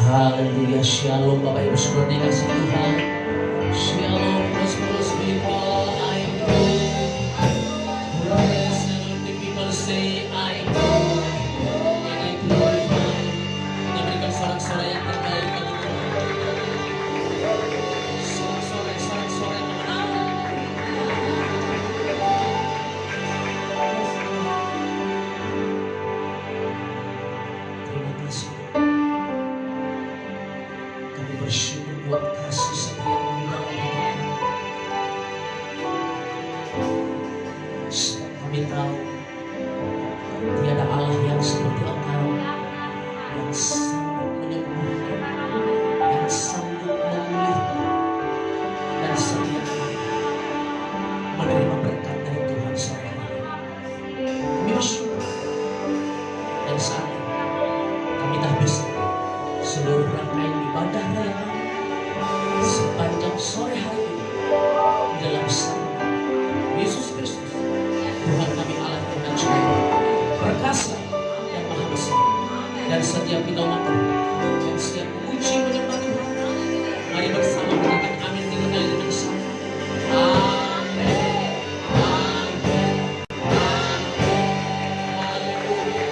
Haleluya, shalom Bapak Ibu Saudara dikasih Tuhan. Shalom, prosperous people, I know. Praise the Lord, the people say I know. And I glorify. Kita berikan sorak-sorai yang terbaik bagi Tuhan. Sorak-sorai yang menang. Terima kasih. Kami bersyukur buat kasih setiamu di dalam hidup kami. Sebab kami tahu tiada Allah yang seperti Engkau, yang sanggup menyembuhkan, yang sanggup memulihkan, dan setiap kali menerima berkat dari Tuhan sore hari. Kami bersyukur, dan saat ini kami tak bisa seluruh rangkaian ibadah raya kami sepanjang sore hari ini di dalam nama Yesus Kristus, Tuhan kami Allah yang ajaib, perkasa yang maha besar, dan setiap kita umat yang siap memuji menyembah Tuhan. Mari bersama katakan amin 3 kali dengan sama. Amin, amin, amin, haleluya.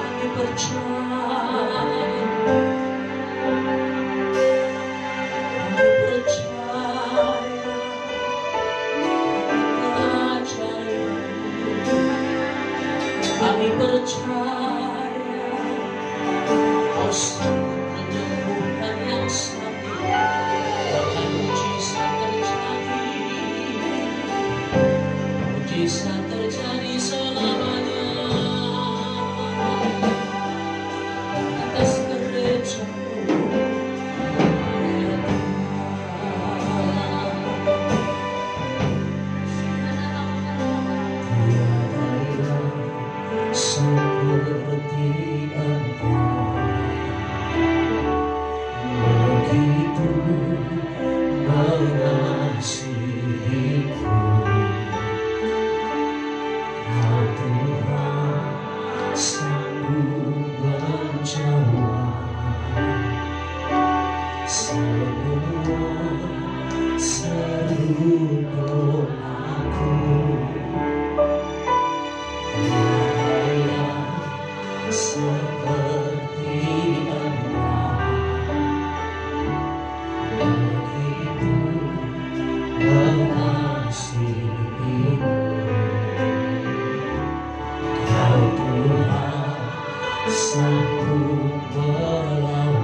Kami percaya, kami percaya Kau sanggup menyembuhkan yang sakit, bahkan mujizat terjadi, mujizat terjadi selamanya atas gereja-Mu, ya Tuhan. Tiada yang seperti Engkau, begitu mengasihiku. Kau Tuhan sanggup menjawab semua seru doaku. Seperti Engkau, begitu mengasihiku. Kau Tuhan sanggup melawan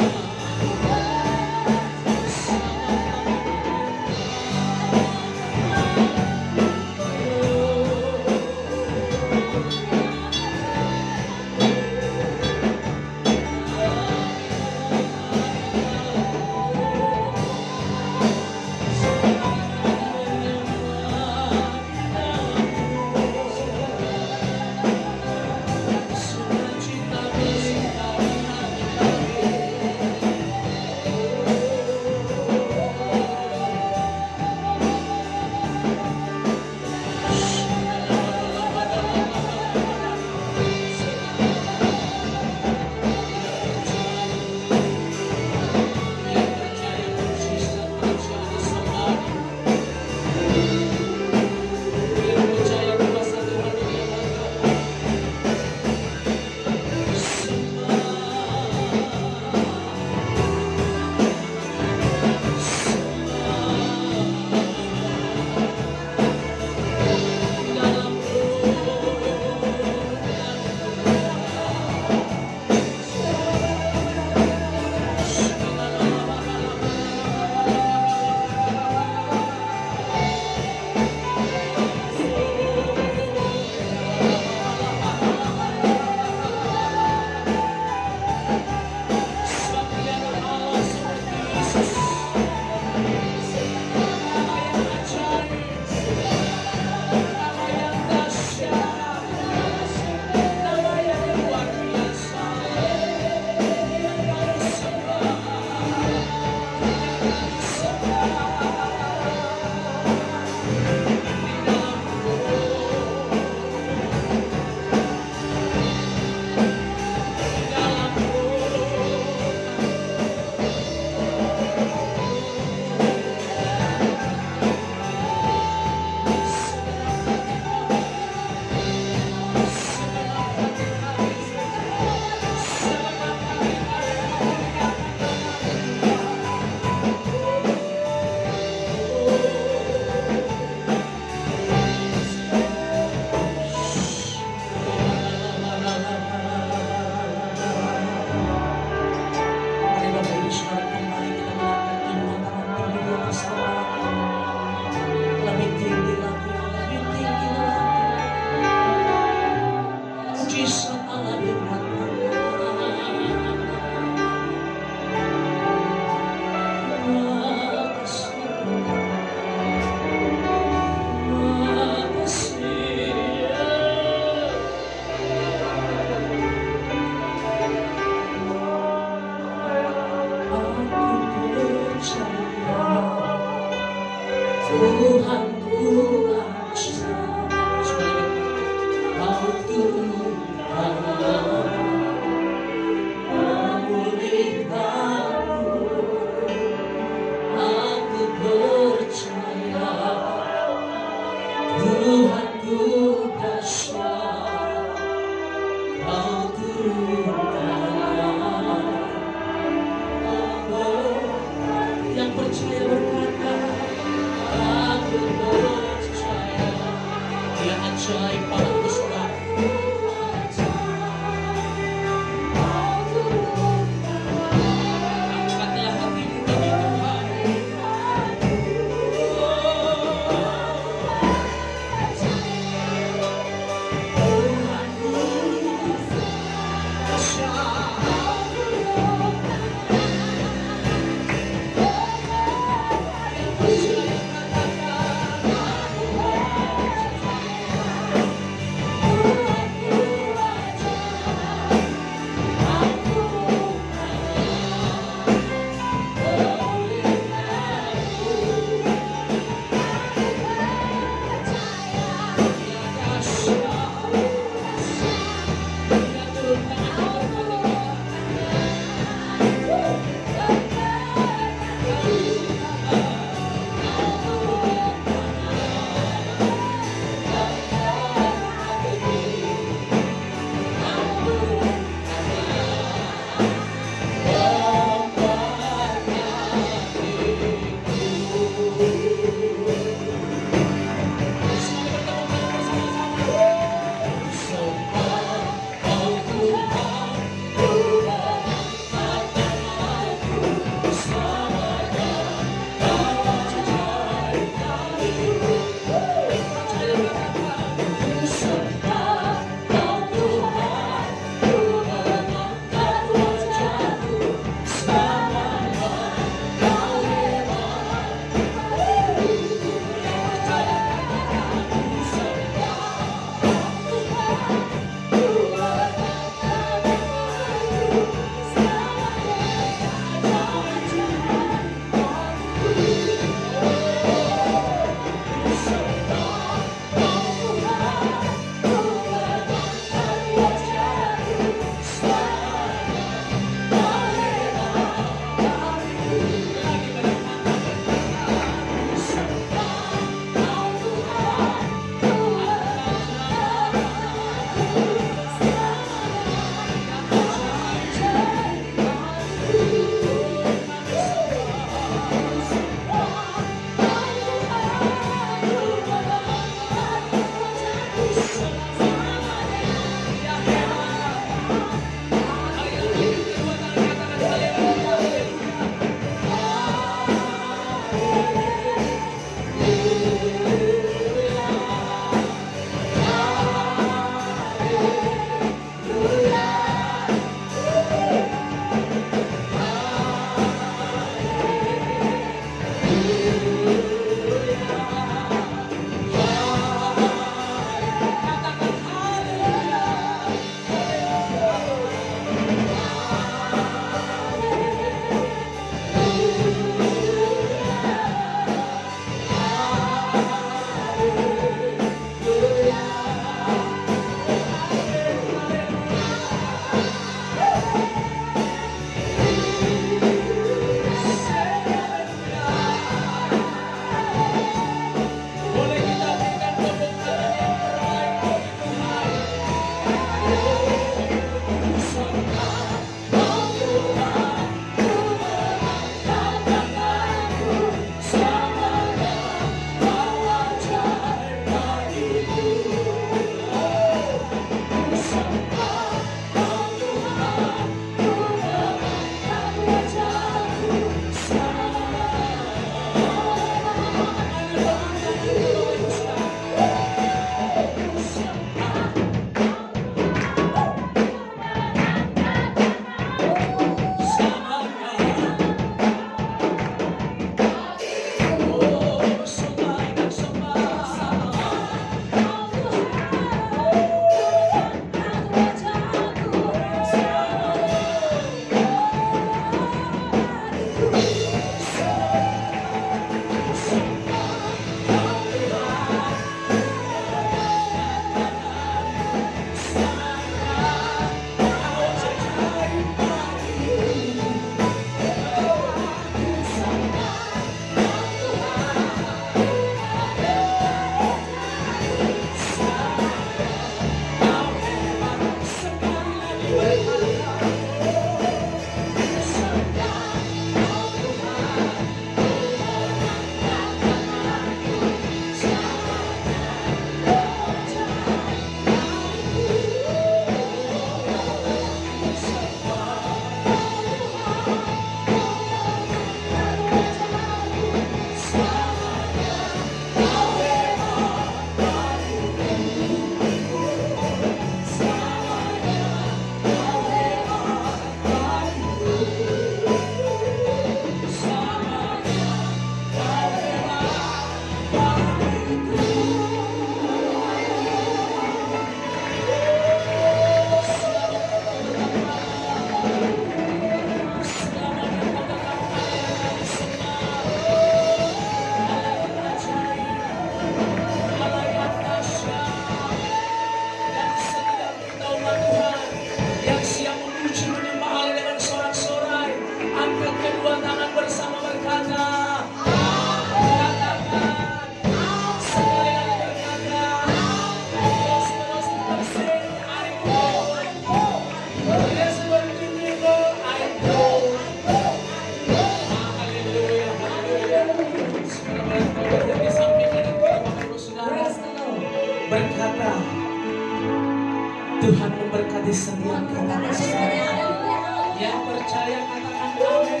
Yang percaya katakan amin.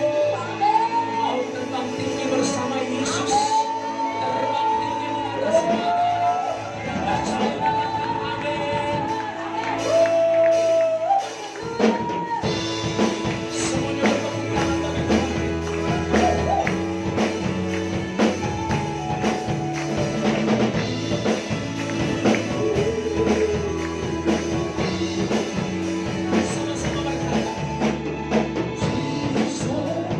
Mau terbang tinggi bersama Yesus. Terbang tinggi mengatasi badai. Yang percaya katakan amin. Semuanya bertepuk tangan bagi Tuhan. Sama-sama berkata, Jesus.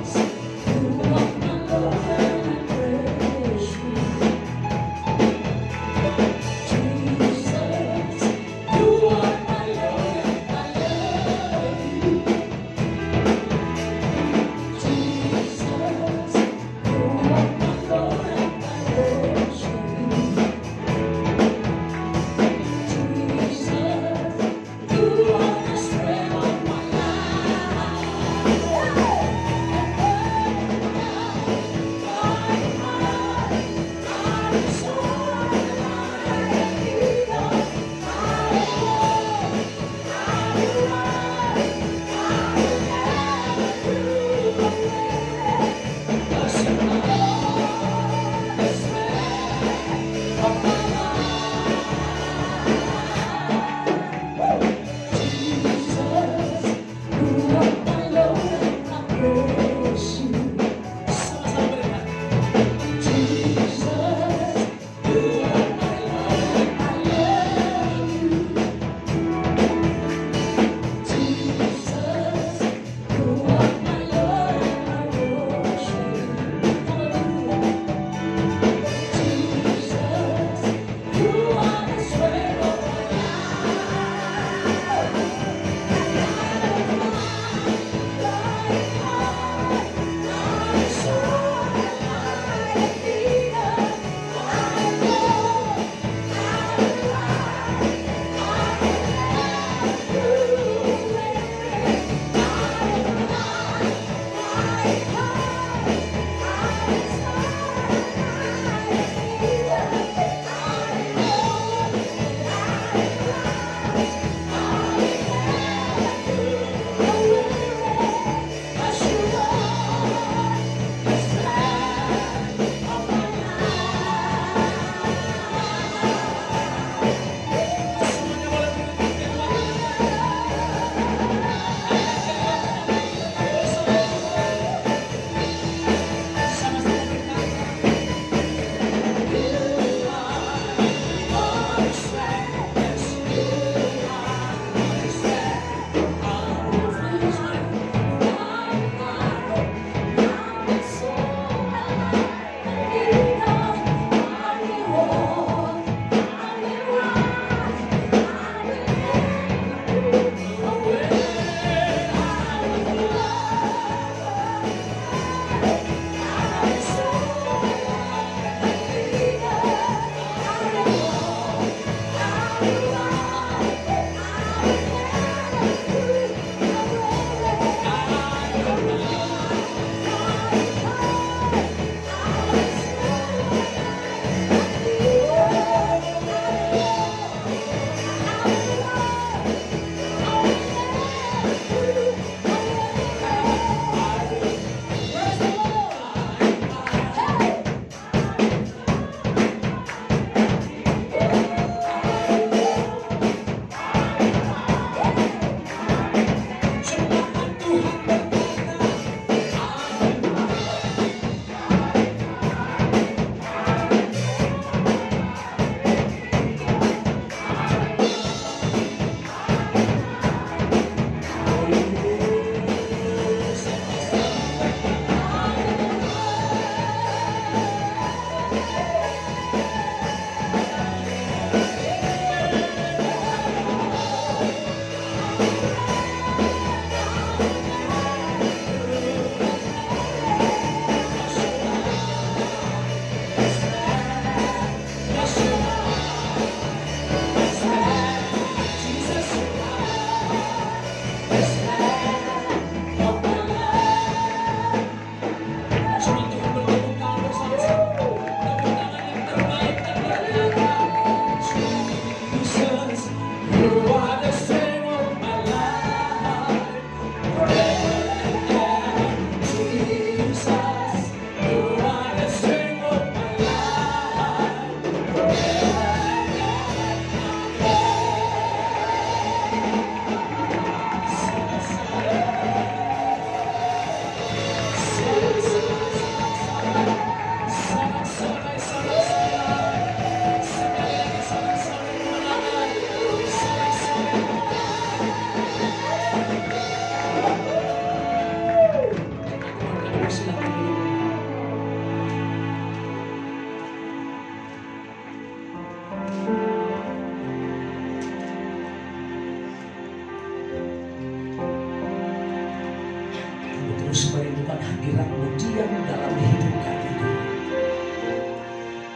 terus merindukan hadirat-Mu diam dalam hidup kami,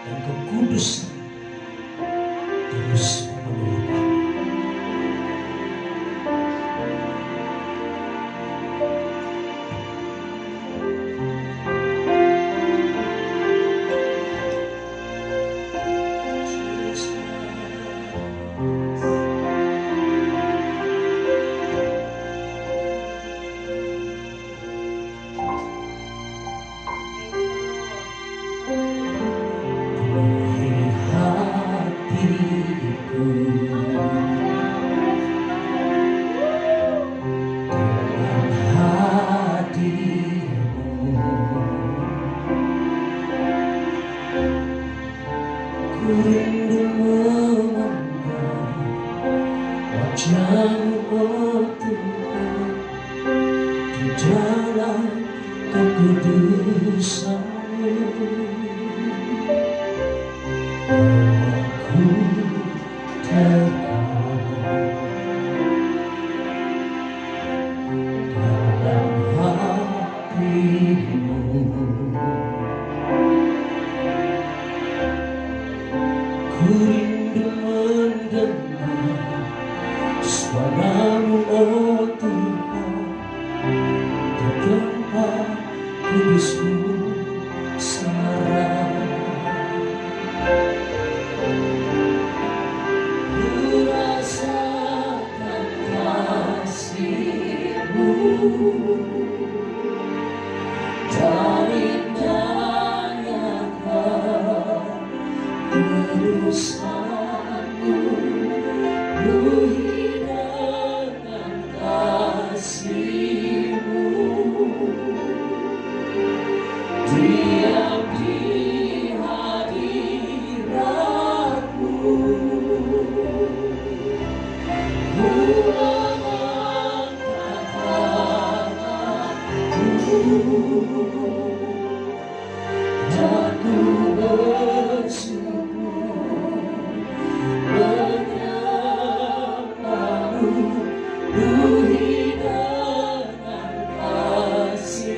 dan kekudusan terus memenuhi kami. Wajah-Mu, oh Tuhan, di dalam kekudusan-Mu. Aku teguh dalam hati-Mu. Ku rindu mendengar suara-Mu, oh Tuhan, di tempat kudus-Mu sekarang. Ku rasakan kasih-Mu dan indahnya kekudusan-Mu. Penuhi dengan kasih-Mu, diam di hadirat-Mu. Ku angkat tanganku dan ku bersyukur menyembah-Mu. Penuhi dengan kasih-Mu,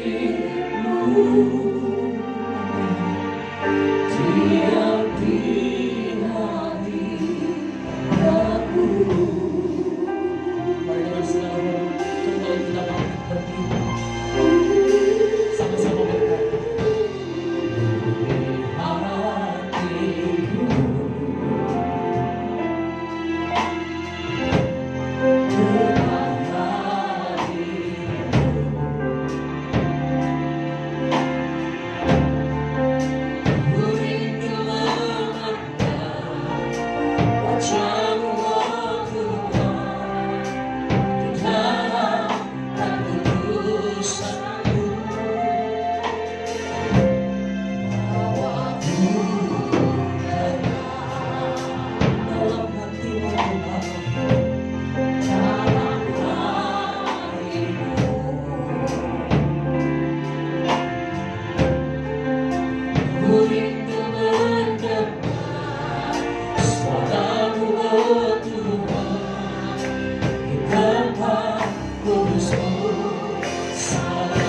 diam di hadirat-Mu. Mari dengan segala kembali kita bangkit berdiri, sama-sama berkata, hatiku dengan hadirat-Mu. Ku rindu mengenal wajah-Mu, oh Tuhan, di dalam kekudusan-Mu. Bawaku tenang dalam hati-Mu, dalam hati-Mu. Ku rindu mendengar suara-Mu, oh Tuhan, di tempat kudus-Mu sekarang.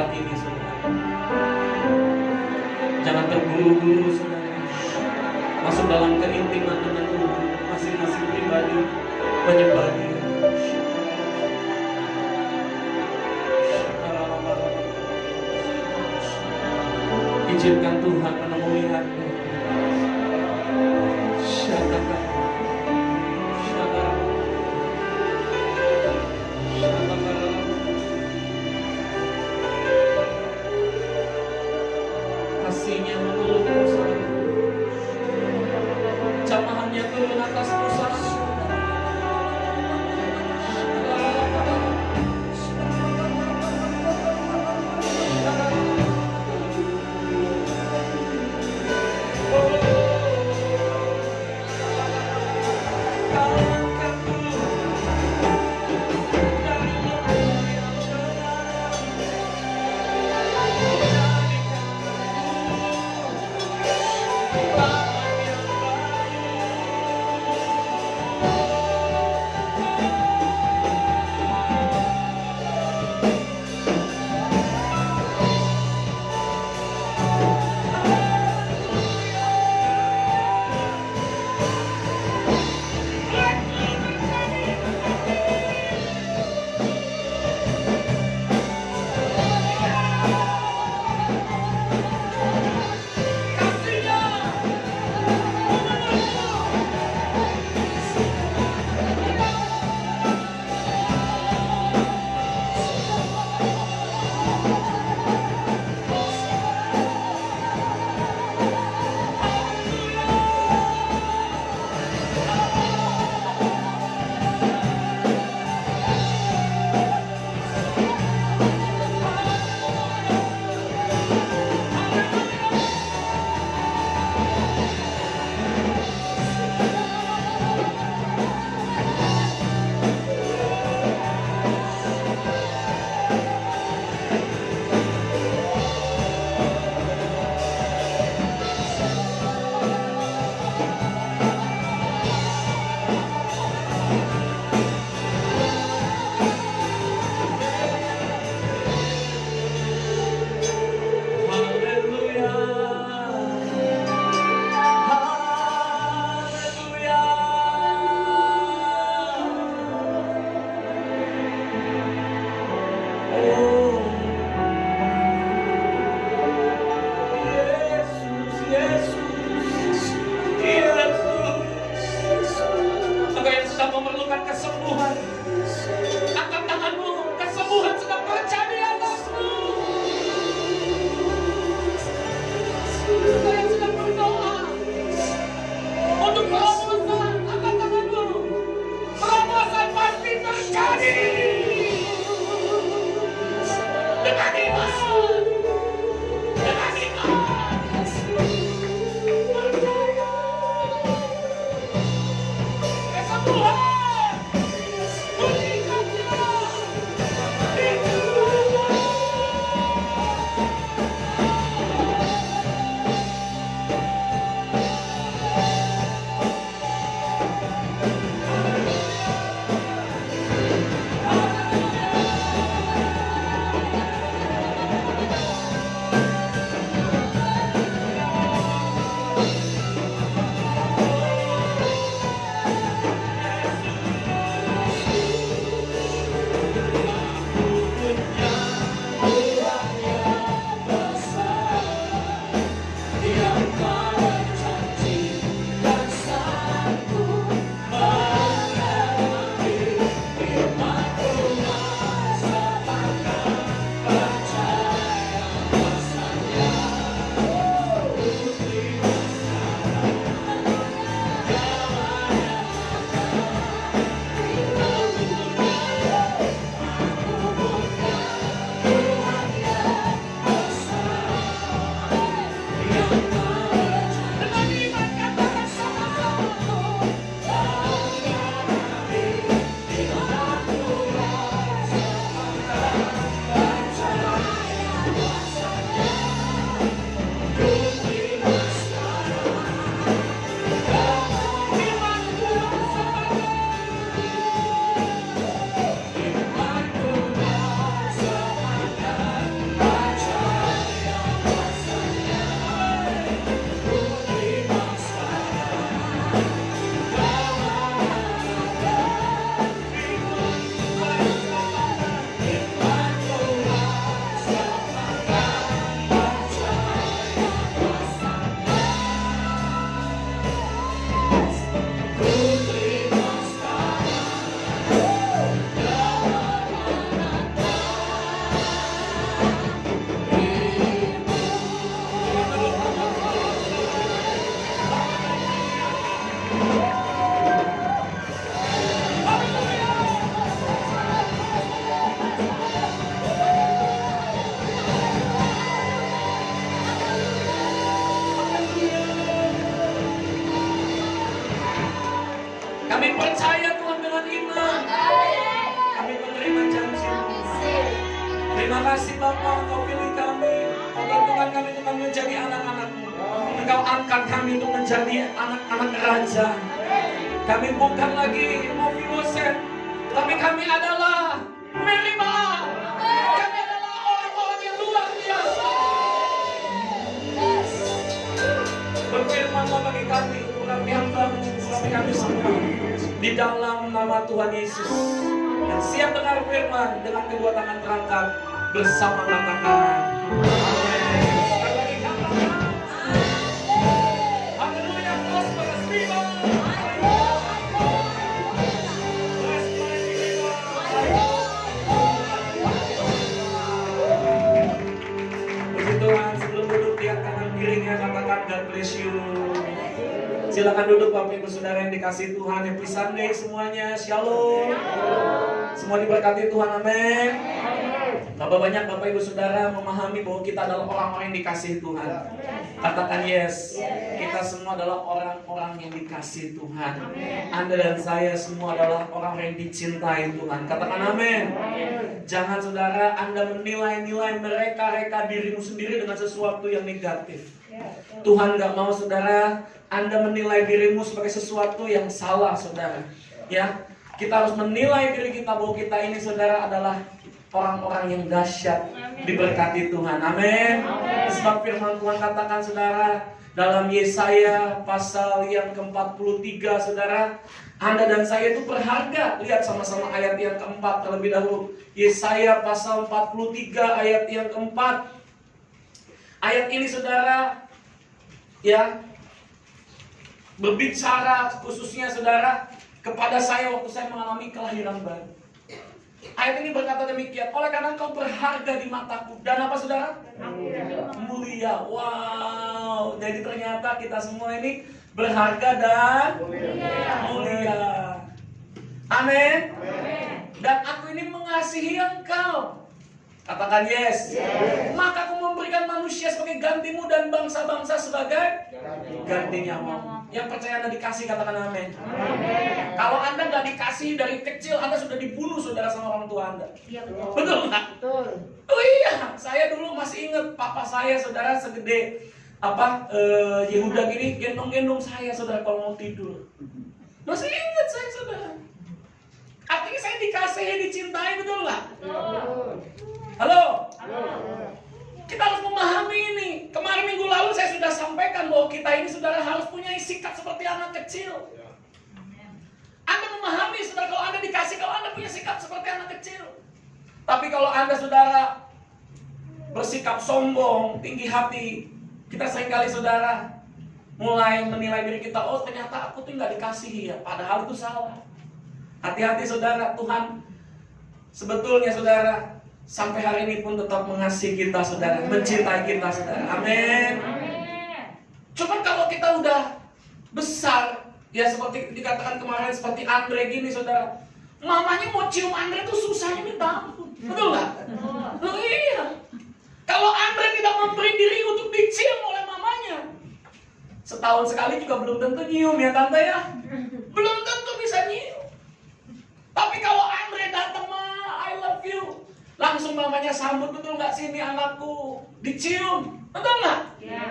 tempat ini, saudara. Jangan terburu-buru, saudara. Masuk dalam keintiman dengan Tuhan, masing-masing pribadi menyembah Dia. Izinkan Tuhan menemui hati. Kasihnya menurutmu, saudara. Jamahannya turun atasmu, saudara. Kami percaya Tuhan dengan iman. Kami menerima janji. Terima kasih Bapa, Engkau pilih kami. Engkau tentukan kami untuk menjadi anak-anak-Mu. Engkau angkat kami untuk menjadi anak-anak raja. Kami bukan lagi Mephibosheth, tapi kami adalah Meribah. Kami adalah orang-orang yang luar biasa. Berfirmanlah bagi kami, kami hamba mencintai kami semua di dalam nama Tuhan Yesus. Dan siap dengar firman dengan kedua tangan terangkat bersama katakan amin. Sekali lagi katakan haleluya. Prosperous people. Puji Tuhan, sebelum duduk lihat kanan kirinya katakan God bless you. Silakan duduk Bapak Ibu Saudara yang dikasihi Tuhan. Happy Sunday semuanya. Shalom. Semua diberkati Tuhan. Amin. Berapa banyak Bapak Ibu Saudara memahami bahwa kita adalah orang-orang yang dikasihi Tuhan? Katakan yes. Kita semua adalah orang-orang yang dikasihi Tuhan. Anda dan saya semua adalah orang yang dicintai Tuhan. Katakan amin. Jangan saudara Anda menilai-nilai mereka dirimu sendiri dengan sesuatu yang negatif. Tuhan gak mau saudara Anda menilai dirimu sebagai sesuatu yang salah saudara. Ya, kita harus menilai diri kita bahwa kita ini saudara adalah orang-orang yang dahsyat, diberkati Tuhan. Amin. Sebab firman Tuhan katakan saudara dalam Yesaya pasal yang ke-43 saudara, Anda dan saya itu berharga. Lihat sama-sama ayat yang keempat terlebih dahulu. Yesaya pasal 43 ayat yang keempat. Ayat ini saudara ya berbicara khususnya saudara kepada saya waktu saya mengalami kelahiran baru. Ayat ini berkata demikian, oleh karena engkau berharga di mataku. Dan apa saudara? Mulia. Wow. Jadi ternyata kita semua ini berharga dan mulia. Amin. Dan aku ini mengasihi engkau. Katakan yes. Maka aku memberikan manusia sebagai gantimu dan bangsa-bangsa sebagai gantinya. Yang percaya Anda dikasih, katakan amin. Kalau Anda nggak dikasih dari kecil, Anda sudah dibunuh saudara sama orang tua Anda. Iya, betul nggak? Betul. Oh iya, saya dulu masih ingat papa saya saudara segede Yehuda gini gendong-gendong saya saudara kalau mau tidur. Masih ingat saya saudara. Artinya saya dikasihi, dicintai, betul nggak? Halo? Kita harus memahami ini. Kemarin minggu lalu saya sudah sampaikan bahwa kita ini saudara harus punya sikap seperti anak kecil. Anda memahami saudara kalau Anda dikasih, kalau Anda punya sikap seperti anak kecil. Tapi kalau Anda saudara bersikap sombong, tinggi hati, kita seringkali saudara mulai menilai diri kita, oh ternyata aku tuh nggak dikasihi ya. Padahal itu salah. Hati-hati saudara, Tuhan sebetulnya saudara sampai hari ini pun tetap mengasihi kita saudara, mencintai kita saudara. Amin. Cuman kalau kita udah besar, ya seperti dikatakan kemarin seperti Andre gini saudara, mamanya mau cium Andre tuh susahnya minta ampun, betul nggak? Loh iya. Kalau Andre tidak memberi diri untuk dicium oleh mamanya, setahun sekali juga belum tentu nyium ya tante ya, belum tentu bisa nyium. Tapi kalau Andre datang I love you, langsung mamanya sambut, betul nggak sini anakku, dicium, betul nggak?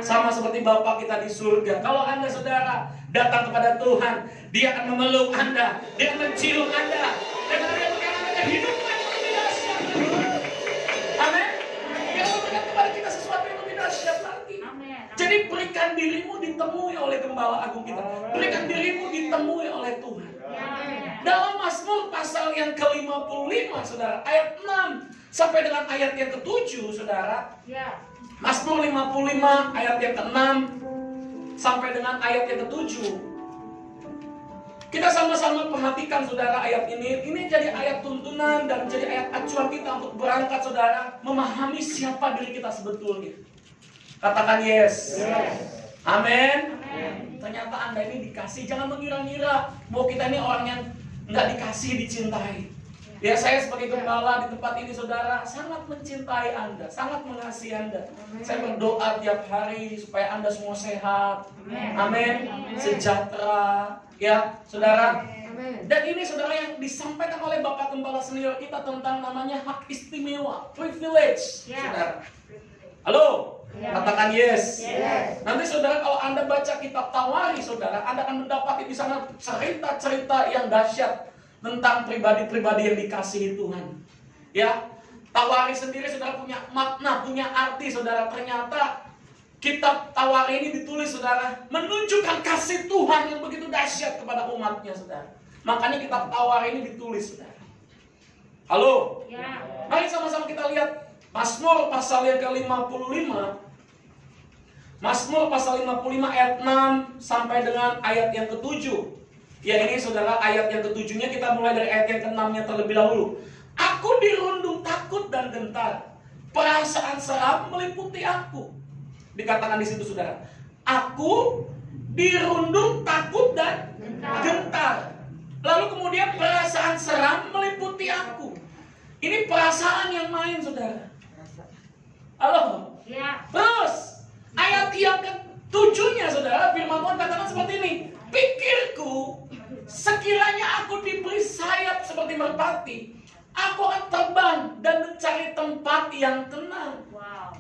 Sama seperti Bapak kita di surga. Kalau Anda saudara datang kepada Tuhan, Dia akan memeluk Anda, Dia akan mencium Anda, dan Dia akan memberikan kehidupan yang lebih dahsyat. Amin. Dia akan memberikan kepada kita sesuatu yang lebih dahsyat lagi. Jadi berikan dirimu ditemui oleh Gembala Agung kita, berikan dirimu ditemui oleh Tuhan. Dalam Mazmur pasal yang ke-55 saudara, ayat 6 sampai dengan ayat yang ke-7 saudara. Mazmur 55 ayat yang ke-6 sampai dengan ayat yang ke-7. Kita sama-sama perhatikan saudara ayat ini. Ini jadi ayat tuntunan dan jadi ayat acuan kita untuk berangkat saudara memahami siapa diri kita sebetulnya. Katakan yes. Amin. Ternyata Anda ini dikasih. Jangan mengira-ngira bahwa kita ini orang yang nggak dikasih, dicintai. Ya saya sebagai gembala di tempat ini saudara sangat mencintai Anda, sangat mengasihi Anda. Saya berdoa tiap hari supaya Anda semua sehat. Amin. Sejahtera. Ya, saudara. Amin. Dan ini saudara yang disampaikan oleh Bapak Gembala Senior kita tentang namanya hak istimewa, privilege, Ya. saudara. Halo, Ya. katakan yes. Yes. Nanti saudara kalau Anda baca kitab Tawari, saudara, Anda akan mendapati di sana cerita-cerita yang dahsyat tentang pribadi-pribadi yang dikasihi Tuhan. Ya, Tawari sendiri saudara punya makna, punya arti, saudara. Ternyata kitab Tawari ini ditulis, saudara, menunjukkan kasih Tuhan yang begitu dahsyat kepada umatnya, saudara. Makanya kitab Tawari ini ditulis, saudara. Halo? Ya. Mari sama-sama kita lihat Mazmur pasal yang ke-55. Mazmur pasal 55 ayat 6 sampai dengan ayat yang ke-7. Ya ini saudara, ayat yang ke-7-nya kita mulai dari ayat yang ke-6-nya terlebih dahulu. Aku dirundung takut dan gentar, perasaan seram meliputi aku. Dikatakan di situ, saudara, aku dirundung takut dan gentar. Lalu kemudian perasaan seram meliputi aku. Ini perasaan yang main, saudara. Halo. Ya. Terus ayat yang ke-7-nya, saudara, firman Tuhan katakan seperti ini. Pikirku, sekiranya aku diberi sayap seperti merpati, aku akan terbang dan mencari tempat yang tenang. Wow.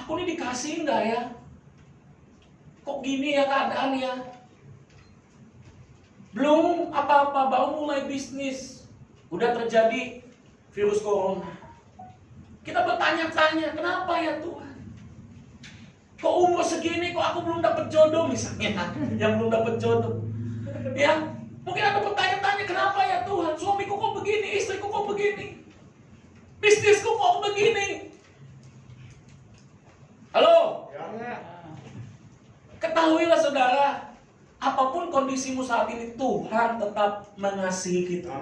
Aku ini dikasih enggak ya? Kok gini ya keadaannya? Belum apa-apa, baru mulai bisnis, udah terjadi virus corona. Kita bertanya-tanya, kenapa ya Tuhan? Kok umur segini, kok aku belum dapat jodoh misalnya, yang belum dapat jodoh. Ya, mungkin ada bertanya-tanya, kenapa ya Tuhan? Suamiku kok begini, istriku kok begini, bisnisku kok begini. Halo? Ketahuilah saudara, apapun kondisimu saat ini, Tuhan tetap mengasihi kita.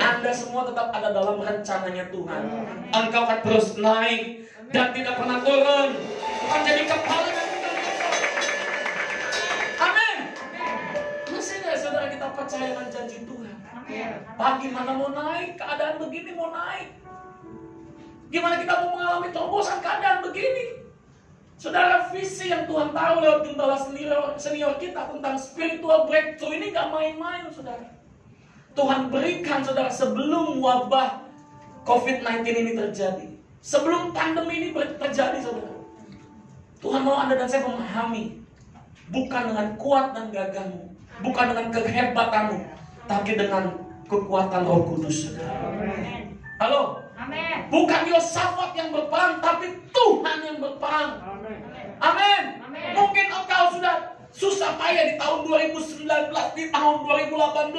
Anda semua tetap ada dalam rencananya Tuhan. Engkau akan terus naik dan tidak pernah turun. Akan jadi kepala dan bukan kepala. Amin. Masih nggak saudara kita percaya dengan janji Tuhan? Pagi mana mau naik, keadaan begini mau naik. Gimana kita mau mengalami terobosan keadaan begini? Saudara, visi yang Tuhan tahu lewat gembala senior kita tentang spiritual breakthrough ini gak main-main, saudara. Tuhan berikan, saudara, sebelum wabah COVID-19 ini terjadi, sebelum pandemi ini terjadi, saudara, Tuhan mau Anda dan saya memahami, bukan dengan kuat dan gagahmu, bukan dengan kehebatanmu, tapi dengan kekuatan Roh Kudus, saudara. Halo? Amin. Bukan Yosafat yang berperang, tapi Tuhan yang berperang. Amin. Amin. Mungkin engkau sudah susah payah di tahun 2019, di tahun 2018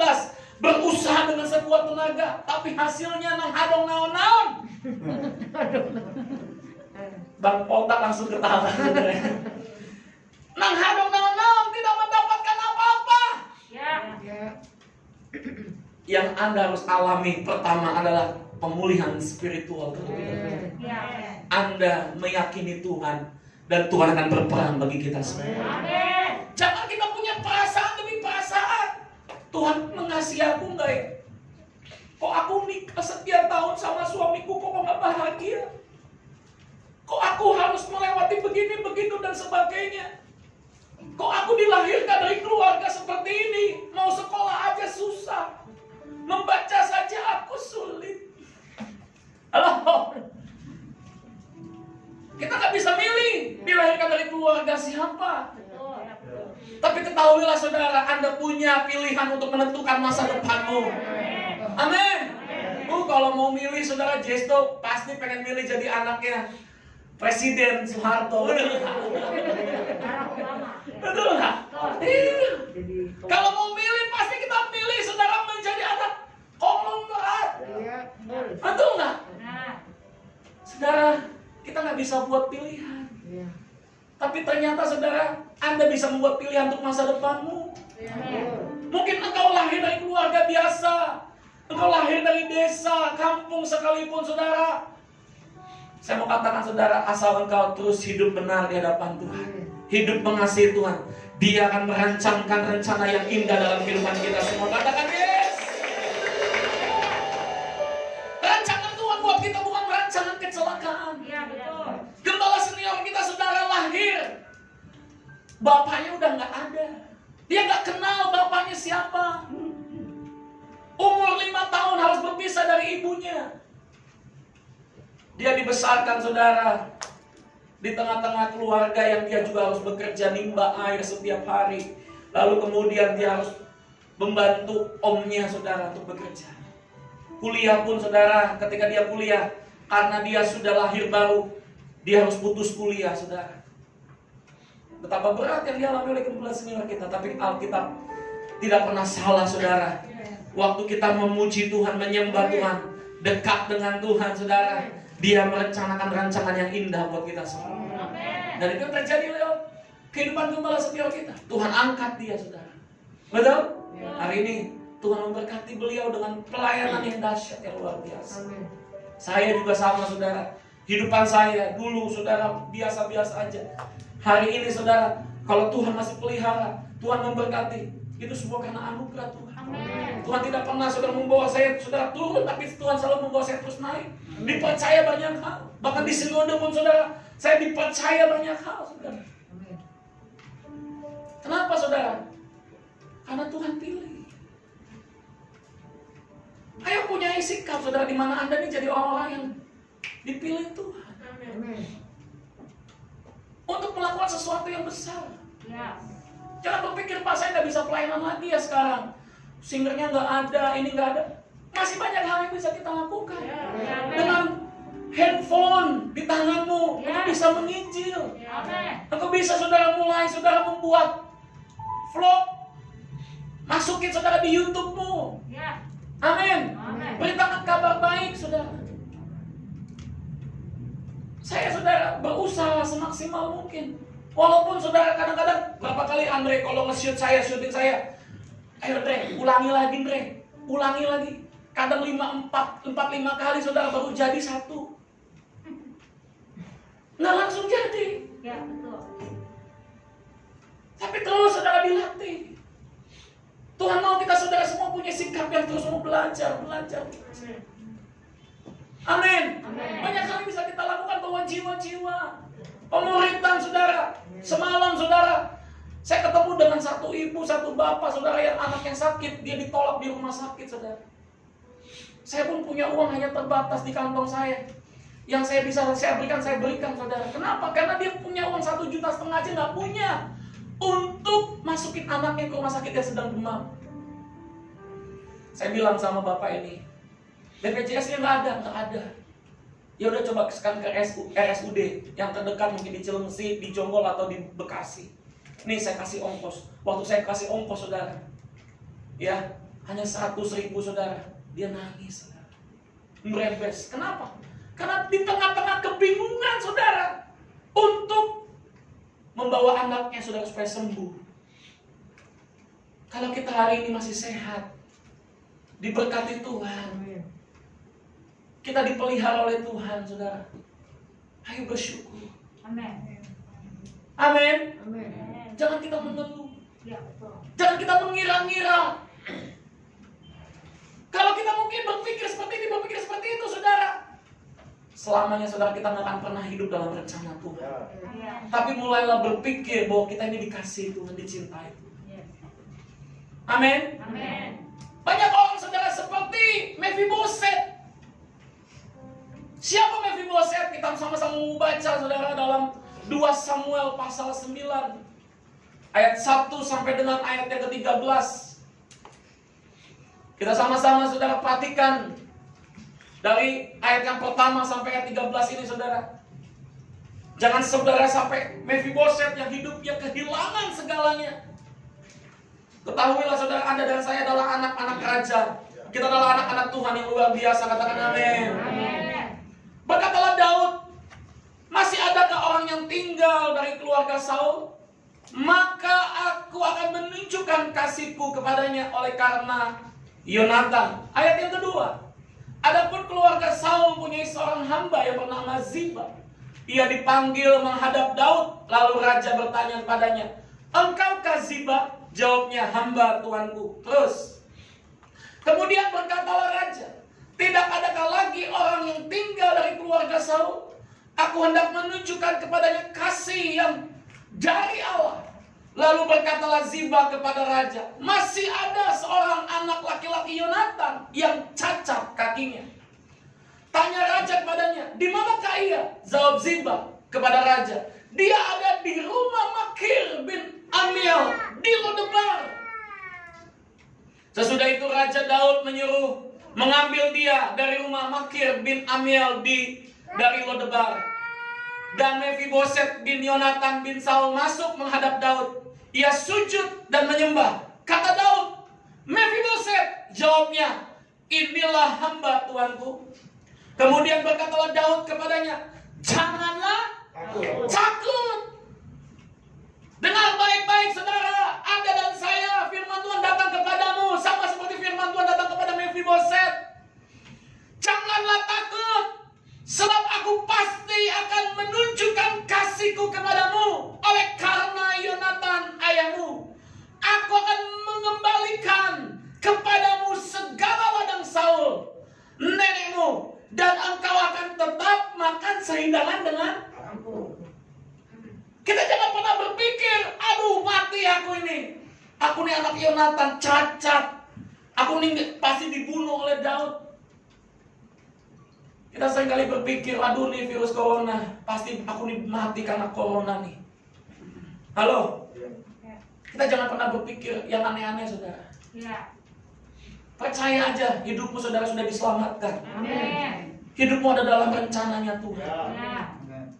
berusaha dengan sekuat tenaga, tapi hasilnya nang hadong naon-naon. Bang Potak langsung ketawa. Nang hadong naon-naon, tidak mendapatkan apa-apa. Ya. Yang Anda harus alami pertama adalah pemulihan spiritual terlebih dahulu. Ya. Anda meyakini Tuhan dan Tuhan akan berperang bagi kita semua. Amin. Jangan kita punya perasaan demi perasaan. Tuhan mengasihi aku enggak ya? Kok aku nikah sekian tahun sama suamiku kok nggak bahagia? Kok aku harus melewati begini begitu dan sebagainya? Kok aku dilahirkan dari keluarga seperti ini? Mau sekolah aja susah, membaca saja aku sulit. Halo? Kita nggak bisa milih dilahirkan dari keluarga siapa. Betul. Ya, betul. Tapi ketahuilah saudara, Anda punya pilihan untuk menentukan masa depanmu. Amin. Kalau mau milih saudara, Jesto pasti pengen milih jadi anaknya Presiden Soeharto. Betul nggak? Iya. Kalau mau milih pasti kita pilih saudara menjadi anak konglomerat. Betul nggak? Nah. Saudara, kita nggak bisa buat pilihan. Tapi ternyata saudara, Anda bisa membuat pilihan untuk masa depanmu. Mungkin engkau lahir dari keluarga biasa, engkau lahir dari desa, kampung sekalipun saudara. Saya mau katakan saudara, asal engkau terus hidup benar di hadapan Tuhan, hidup mengasihi Tuhan, Dia akan merancangkan rencana yang indah dalam kehidupan kita semua. Katakan yes. Rancangan Tuhan buat kita bukan rancangan kecelakaan. Iya, betul. Gembala senior kita saudara lahir, bapaknya udah nggak ada. Dia nggak kenal bapaknya siapa. Umur 5 tahun harus berpisah dari ibunya. Dia dibesarkan saudara di tengah-tengah keluarga yang dia juga harus bekerja nimba air setiap hari. Lalu kemudian dia harus membantu omnya saudara untuk bekerja. Kuliah pun saudara, ketika dia kuliah, karena dia sudah lahir baru, dia harus putus kuliah saudara. Betapa berat yang dialami oleh kumpulan senior kita. Tapi Alkitab tidak pernah salah saudara. Waktu kita memuji Tuhan, menyembah Tuhan, dekat dengan Tuhan saudara, Dia merencanakan rancangan yang indah buat kita semua. Dan itu terjadi lewat kehidupan gembala senior kita. Tuhan angkat dia saudara. Betul? Hari ini Tuhan memberkati beliau dengan pelayanan yang dahsyat, yang luar biasa. Saya juga sama saudara. Hidupan saya dulu saudara biasa-biasa aja. Hari ini saudara, kalau Tuhan masih pelihara, Tuhan memberkati, itu semua karena anugerah Tuhan. Tuhan tidak pernah saudara membawa saya saudara turun, tapi Tuhan selalu membawa saya terus naik. Dipercaya banyak hal. Bahkan di sinode pun saudara, saya dipercaya banyak hal saudara. Kenapa saudara? Karena Tuhan pilih. Ayo punya sikap saudara, di mana Anda ini jadi orang-orang yang dipilih Tuhan. Untuk melakukan sesuatu yang besar. Jangan berpikir, Pak saya nggak bisa pelayanan lagi ya sekarang. Singernya nggak ada, ini nggak ada. Masih banyak hal yang bisa kita lakukan. Dengan handphone di tanganmu, engkau bisa menginjil. Engkau bisa saudara mulai, saudara membuat vlog. Masukin saudara di YouTube-mu. Amin. Beritakan kabar baik saudara. Saya saudara berusaha semaksimal mungkin. Walaupun saudara kadang-kadang berapa kali Andre kalau nge-shoot saya, syuting saya, ayo Andre, ulangi lagi Andre, ulangi lagi. Kadang 4-5 kali saudara baru jadi 1. Nggak langsung jadi. Ya, betul. Tapi terus saudara dilatih. Tuhan mau kita saudara semua punya sikap yang terus mau belajar. Amin. Banyak hal yang bisa kita lakukan bahwa jiwa-jiwa. Pemuritan saudara. Semalam saudara, saya ketemu dengan satu ibu, satu bapak saudara yang anaknya sakit. Dia ditolak di rumah sakit saudara. Saya pun punya uang hanya terbatas di kantong saya. Yang saya bisa saya berikan saudara. Kenapa? Karena dia punya uang 1,5 juta aja nggak punya. Untuk masukin anaknya ke rumah sakit yang sedang demam. Saya bilang sama bapak ini, BPJS-nya nggak ada. Ya udah coba sekarang ke RSUD yang terdekat, mungkin di Cilengsi, di Jonggol atau di Bekasi. Nih saya kasih ongkos. Waktu saya kasih ongkos saudara, ya hanya 100.000 saudara. Dia nangis saudara, merebes. Kenapa? Karena di tengah-tengah kebingungan saudara untuk membawa anaknya saudara supaya sembuh. Kalau kita hari ini masih sehat, diberkati Tuhan, kita dipelihara oleh Tuhan saudara, ayo bersyukur. Amin. Amin. Jangan kita mengeluh. Ya, betul. Jangan kita mengira-ngira. Kalau kita mungkin berpikir seperti ini, berpikir seperti itu saudara, selamanya saudara kita nggak akan pernah hidup dalam rencana Tuhan. Tapi mulailah berpikir bahwa kita ini dikasihi Tuhan, dicintai Tuhan. Amin. Banyak orang saudara seperti Mephiboset. Siapa Mephiboset? Kita sama-sama membaca saudara dalam 2 Samuel pasal 9 ayat 1 sampai dengan ayat yang ke-13. Kita sama-sama saudara perhatikan dari ayat yang pertama sampai ayat 13 ini saudara. Jangan saudara sampai Mephiboset yang hidupnya kehilangan segalanya. Ketahuilah saudara, Anda dan saya adalah anak-anak raja. Kita adalah anak-anak Tuhan yang luar biasa. Katakan amin. Berkatalah Daud, masih adakah orang yang tinggal dari keluarga Saul? Maka aku akan menunjukkan kasihku kepadanya oleh karena Yonatan. Ayat yang kedua, adapun keluarga Saul mempunyai seorang hamba yang bernama Ziba. Ia dipanggil menghadap Daud, lalu raja bertanya kepadanya, engkaukah Ziba? Jawabnya, hamba tuanku. Terus, kemudian berkatalah raja, tidak adakah lagi orang yang tinggal dari keluarga Saul? Aku hendak menunjukkan kepadanya kasih yang dari Allah. Lalu berkatalah Ziba kepada raja, masih ada seorang anak laki-laki Yonatan yang cacat kakinya. Tanya raja kepadanya, di manakah ia? Jawab Ziba kepada raja, dia ada di rumah Makir bin Amiel di Lodebar. Sesudah itu Raja Daud menyuruh mengambil dia dari rumah Makir bin Amiel dari Lodebar. Dan Mephiboset bin Yonatan bin Saul masuk menghadap Daud. Ia sujud dan menyembah. Kata Daud, Mephiboset. Jawabnya, inilah hamba tuanku. Kemudian berkatalah Daud kepadanya, janganlah takut. Dengar baik-baik saudara, Anda dan saya, firman Tuhan datang kepadamu sama seperti firman Tuhan datang kepada Mephiboset. Janganlah takut, sebab aku pasti akan menunjukkan kasihku kepadamu. Oleh karena Yonatan ayahmu, aku akan mengembalikan kepadamu segala ladang Saul nenekmu, dan engkau akan tetap makan sehidangan dengan aku. Kita jangan pernah berpikir, aduh mati aku ini. Aku ini anak Yonatan, cacat. Aku ini pasti dibunuh oleh Daud. Kita seringkali berpikir, aduh nih virus corona, pasti aku ini mati karena corona nih. Halo? Kita jangan pernah berpikir yang aneh-aneh, saudara. Ya. Percaya aja, hidupmu saudara sudah diselamatkan. Amin. Hidupmu ada dalam rencananya Tuhan. Ya.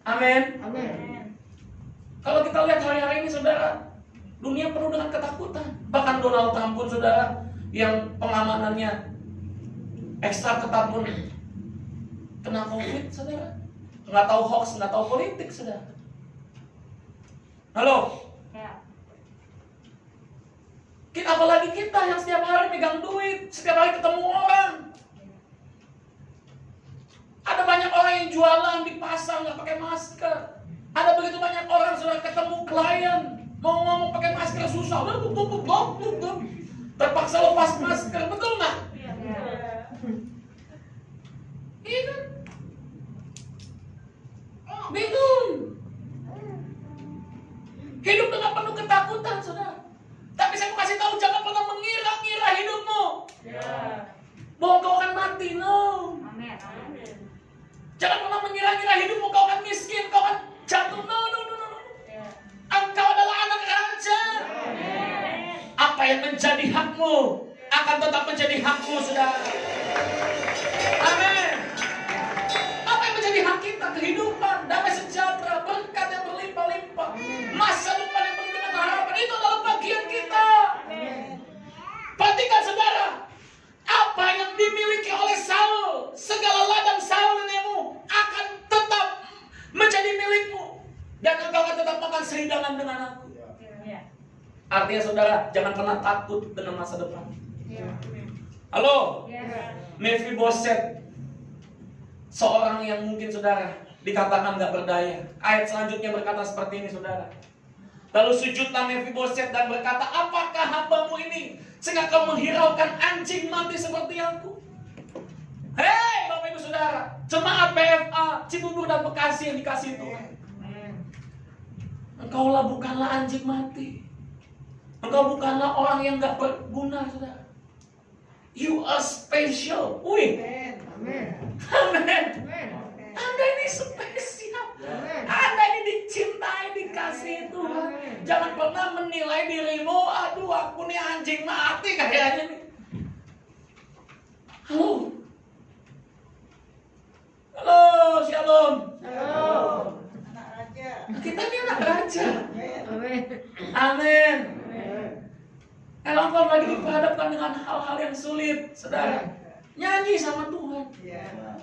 Amin. Amin. Kalau kita lihat hari-hari ini saudara, dunia penuh dengan ketakutan. Bahkan Donald Trump pun saudara, yang pengamanannya ekstra ketat pun kena COVID saudara. Nggak tahu hoax, nggak tahu politik saudara. Halo? Ya. Apalagi kita yang setiap hari pegang duit, setiap hari ketemu orang. Ada banyak orang yang jualan di pasar nggak pakai masker. Ada begitu banyak orang sudah ketemu klien mau ngomong pakai masker susah, terpaksa lepas masker, betul nggak? Iya kan? Bingung. Hidup dengan penuh ketakutan, saudara. Tapi saya mau kasih tahu, jangan pernah mengira-ngira hidupmu bahwa kau akan mati, no. Amin. Jangan pernah mengira-ngira hidupmu kau akan miskin, kau akan jatuh, no. Engkau adalah anak raja. Apa yang menjadi hakmu akan tetap menjadi hakmu, saudara. Amin. Apa yang menjadi hak kita? Kehidupan, damai sejahtera, berkat yang berlimpah-limpah, masa depan yang penuh dengan harapan, itu adalah bagian kita. Perhatikan saudara, apa yang dimiliki oleh Saul, segala ladang Saul nenekmu akan tetap menjadi milikmu, dan engkau akan tetap makan sehidangan dengan aku. Artinya saudara, jangan pernah takut dengan masa depan. Halo? Mephiboset, seorang yang mungkin saudara dikatakan gak berdaya. Ayat selanjutnya berkata seperti ini saudara. Lalu sujudlah Mephiboset dan berkata, apakah hambamu ini sehingga kau menghiraukan anjing mati seperti aku? Hei Bapak Ibu Saudara, jemaat PFA Cibubur dan Bekasi yang dikasih Tuhan, engkaulah bukanlah anjing mati. Engkau bukanlah orang yang gak berguna, saudara. You are special. Wih. Amin. Anda ini spesial. Anda ini dicintai, dikasih Tuhan. Jangan pernah menilai dirimu, aduh aku nih anjing mati kayaknya nih. Halo. Halo, shalom. Shalom. Anak raja. Kita ini anak raja. Amin. Amin. Kalau engkau lagi diperhadapkan dengan hal-hal yang sulit, saudara, nyanyi sama Tuhan.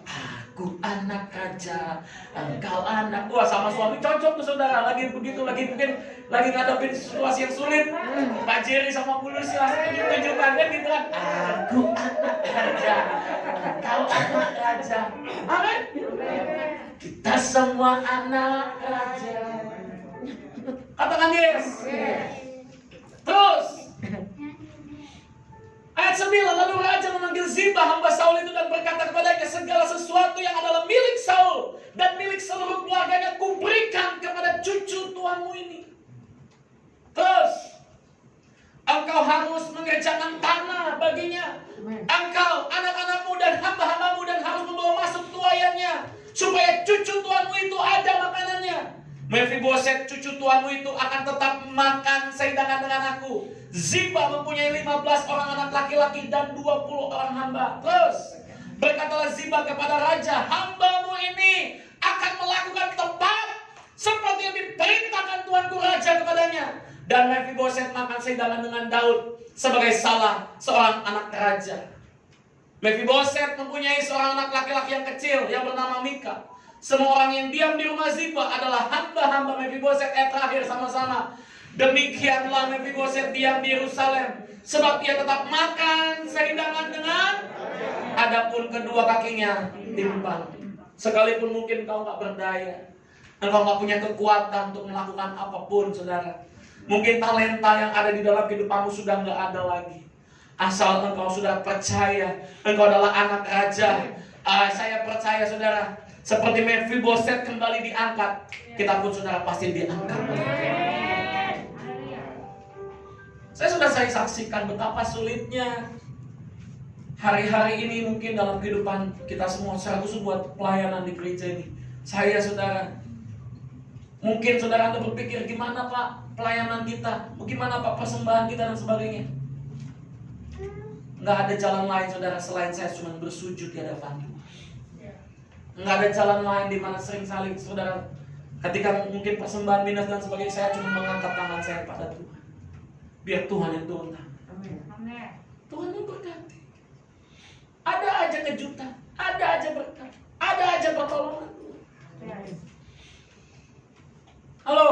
Aku anak raja, engkau anak. Wah, sama suami cocok tuh saudara. Lagi begitu, lagi mungkin lagi ngadepin situasi yang sulit. Pak Jerry sama Bulus langsung tunjukkannya gitu kan. Aku anak raja, engkau anak raja. Amin. Kita semua anak raja. Katakan yes. Terus ayat 9, lalu raja memanggil Ziba hamba Saul itu dan berkata kepadanya, segala sesuatu yang adalah milik Saul dan milik seluruh keluarganya kuberikan kepada cucu tuanmu ini. Terus pekerjaan tanah baginya. Engkau, anak-anakmu dan hamba-hambamu dan harus membawa masuk tuayannya, supaya cucu tuanmu itu ada makanannya. Mephiboset, cucu tuanmu itu akan tetap makan sehidangan dengan aku. Ziba mempunyai 15 orang anak laki-laki dan 20 orang hamba. Terus berkatalah Ziba kepada raja, hambamu ini akan melakukan tepat seperti yang diperintahkan tuanku raja kepadanya. Dan Mephiboset makan sehidangan dengan Daud sebagai salah seorang anak raja. Mephiboset mempunyai seorang anak laki-laki yang kecil yang bernama Mika. Semua orang yang diam di rumah Ziba adalah hamba-hamba Mephiboset. Terakhir sama-sama. Demikianlah Mephiboset diam di Yerusalem, sebab ia tetap makan sehidangan dengan, adapun kedua kakinya timpang. Sekalipun mungkin kau gak berdaya, engkau gak punya kekuatan untuk melakukan apapun, saudara. Mungkin talenta yang ada di dalam kehidupanmu sudah gak ada lagi. Asal engkau sudah percaya engkau adalah anak raja. Saya percaya, saudara, seperti Mephiboset kembali diangkat, kita pun, saudara, pasti diangkat. Saya saksikan betapa sulitnya hari-hari ini mungkin dalam kehidupan kita semua, secara khusus buat pelayanan di gereja ini. Saya, saudara, mungkin saudara Anda berpikir, gimana Pak pelayanan kita, bagaimana Pak persembahan kita dan sebagainya. Nggak ada jalan lain, saudara, selain saya cuma bersujud di hadapan Tuhan. Nggak ada jalan lain di mana sering saling, saudara, ketika mungkin persembahan dinas dan sebagainya, saya cuma mengangkat tangan saya pada Tuhan. Biar Tuhan yang turun tangan. Tuhan yang berkati. Ada aja kejutan, ada aja berkat, ada aja pertolongan. Halo.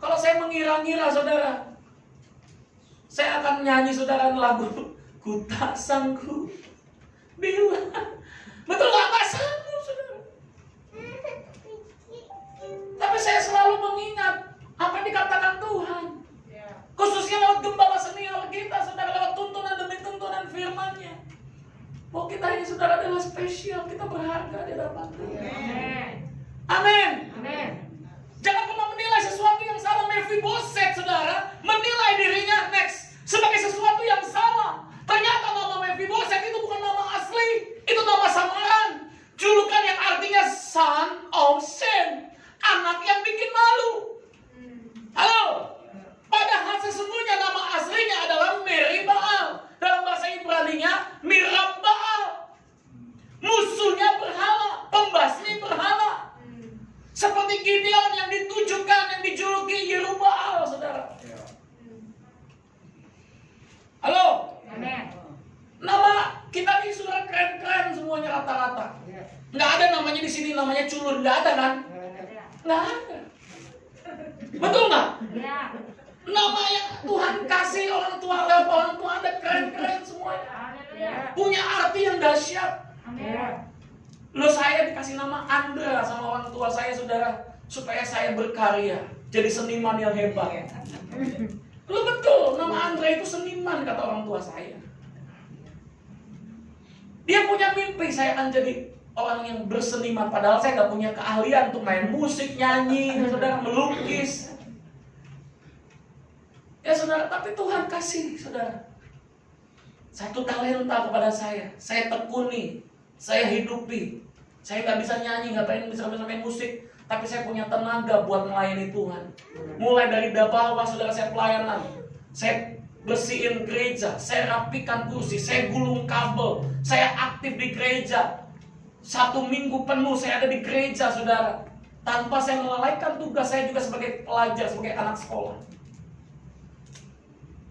Kalau saya mengira-ngira, saudara, saya akan nyanyi, saudara, lagu Ku tak sanggup bila. Betul gak sanggup, saudara? Tapi saya selalu mengingat apa yang dikatakan Tuhan, khususnya lewat gembala senior kita, saudara, lewat tuntunan demi tuntunan firman-Nya, bahwa kita ini, saudara, adalah spesial, kita berharga di hadapan Tuhan. Amin. Jangan pernah menilai sesuatu yang salah. Mephiboset, saudara, menilai dirinya sebagai sesuatu yang salah. Ternyata nama Mephiboset itu bukan nama asli, itu nama samaran, julukan yang artinya son of sin, anak yang bikin malu. Halo. Padahal sesungguhnya nama aslinya adalah Meribaal. Dalam bahasa Ibrani-nya Mirab-Baal, musuhnya berhala, pembasmi berhala. Seperti Gideon yang ditujukan, yang dijuluki Yerubbaal, saudara. Halo. Nama kita ini sudah keren-keren semuanya rata-rata. Nggak ada namanya di sini namanya culun, nggak ada kan? Nggak ada. Betul nggak? Nama yang Tuhan kasih orang tua, lewat orang tua ada keren-keren semuanya. Punya arti yang dahsyat. Lo, saya dikasih nama Andra sama orang tua saya, saudara, supaya saya berkarya jadi seniman yang hebat. Lo, betul, nama Andra itu seniman, kata orang tua saya. Dia punya mimpi saya akan jadi orang yang berseniman, padahal saya nggak punya keahlian untuk main musik, nyanyi, saudara, melukis. Ya, saudara, tapi Tuhan kasih, saudara, satu talenta kepada saya tekuni, saya hidupi. Saya nggak bisa nyanyi, nggak bisa main musik, tapi saya punya tenaga buat melayani Tuhan. Mulai dari bawah, saudara, saya pelayanan, saya bersihin gereja, saya rapikan kursi, saya gulung kabel, saya aktif di gereja. 1 minggu penuh saya ada di gereja, saudara, tanpa saya melalaikan tugas saya juga sebagai pelajar, sebagai anak sekolah.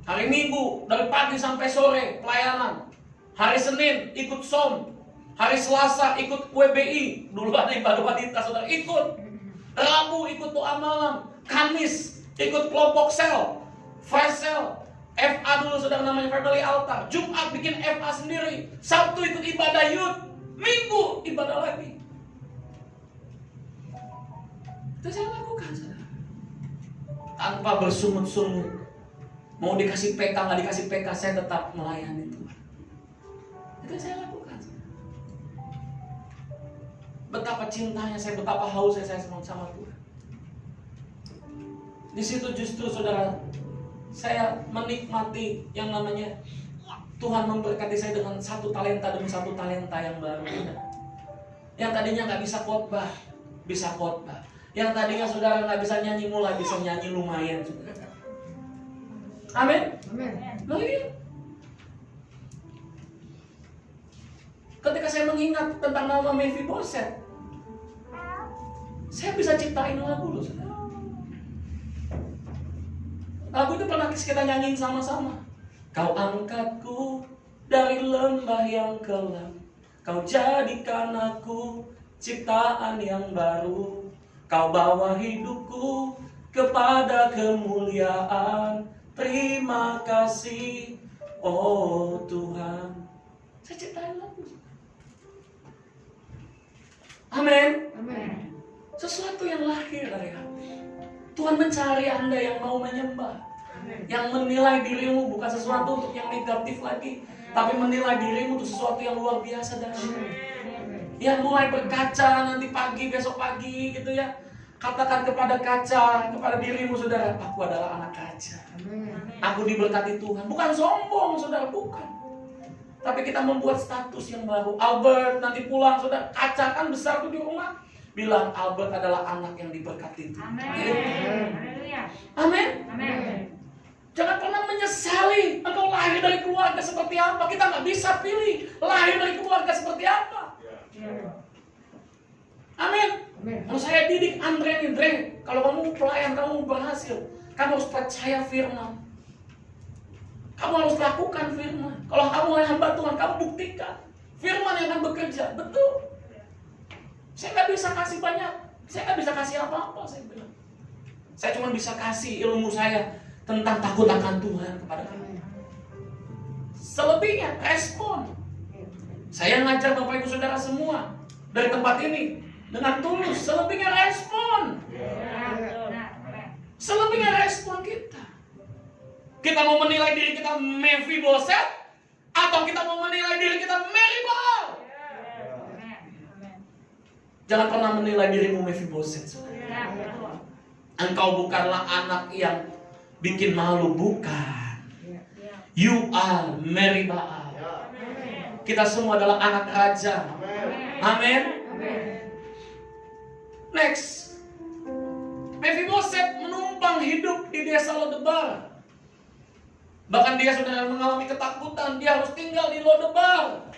Hari Minggu dari pagi sampai sore pelayanan. Hari Senin ikut SOM. Hari Selasa ikut WBI. Dulu ada ibadah wanita, saudara, ikut. Rabu ikut doa malam. Kamis ikut kelompok sel, flash sel, FA dulu, saudara, namanya family altar. Jumat bikin FA sendiri. Sabtu ikut ibadah youth. Minggu ibadah lagi. Itu saya lakukan, saudara, tanpa bersungut-sungut. Mau dikasih PK, nggak dikasih PK, saya tetap melayani Tuhan. Itu saya lakukan. Betapa cintanya saya, betapa hausnya saya sama Tuhan. Di situ justru, saudara, saya menikmati yang namanya Tuhan memberkati saya dengan 1 talenta demi 1 talenta yang baru. Yang tadinya nggak bisa khotbah, bisa khotbah. Yang tadinya saudara nggak bisa nyanyi, mulai bisa nyanyi lumayan juga. Amin. Nah, iya. Ketika saya mengingat tentang nama Mephiboset, saya bisa ciptain lagu loh, saudara. Lagu itu pernah kita nyanyiin sama-sama. Kau angkatku dari lembah yang kelam, kau jadikan aku ciptaan yang baru, kau bawa hidupku kepada kemuliaan. Terima kasih, oh Tuhan. Saya ciptain lagu. Amin. Sesuatu yang lahir dari hati. Tuhan mencari Anda yang mau menyembah, yang menilai dirimu bukan sesuatu untuk yang negatif lagi, tapi menilai dirimu untuk sesuatu yang luar biasa dari yang mulai berkaca nanti pagi, besok pagi gitu ya. Katakan kepada kaca, kepada dirimu saudara, aku adalah anak kaca. Aku diberkati Tuhan. Bukan sombong saudara, bukan. Tapi kita membuat status yang baru. Albert nanti pulang saudara, kaca kan besar tuh di rumah. Bilang Albert adalah anak yang diberkati Tuhan. Amin. Jangan pernah menyesali engkau lahir dari keluarga seperti apa. Kita nggak bisa pilih lahir dari keluarga seperti apa. Amin. Kalau saya didik Andre nih, Dre, kalau kamu pelayan, kamu berhasil, kamu harus percaya firman. Kamu harus lakukan firman. Kalau kamu hamba Tuhan, kamu buktikan firman yang akan bekerja. Betul. Saya nggak bisa kasih banyak, saya nggak bisa kasih apa-apa, saya bilang. Saya cuma bisa kasih ilmu saya tentang takut akan Tuhan kepada kamu. Selebihnya respon. Saya ngajar Bapak Ibu Saudara semua dari tempat ini dengan tulus. Selebihnya respon. Selebihnya respon kita. Kita mau menilai diri kita Mephiboset atau kita mau menilai diri kita Meribal? Jangan pernah menilai dirimu Mephiboset. Engkau bukanlah anak yang bikin malu, bukan. You are Meribal. Kita semua adalah anak raja. Amin. Next, Mephiboset menumpang hidup di desa Lodebar. Bahkan dia sudah mengalami ketakutan. Dia harus tinggal di Lodebar,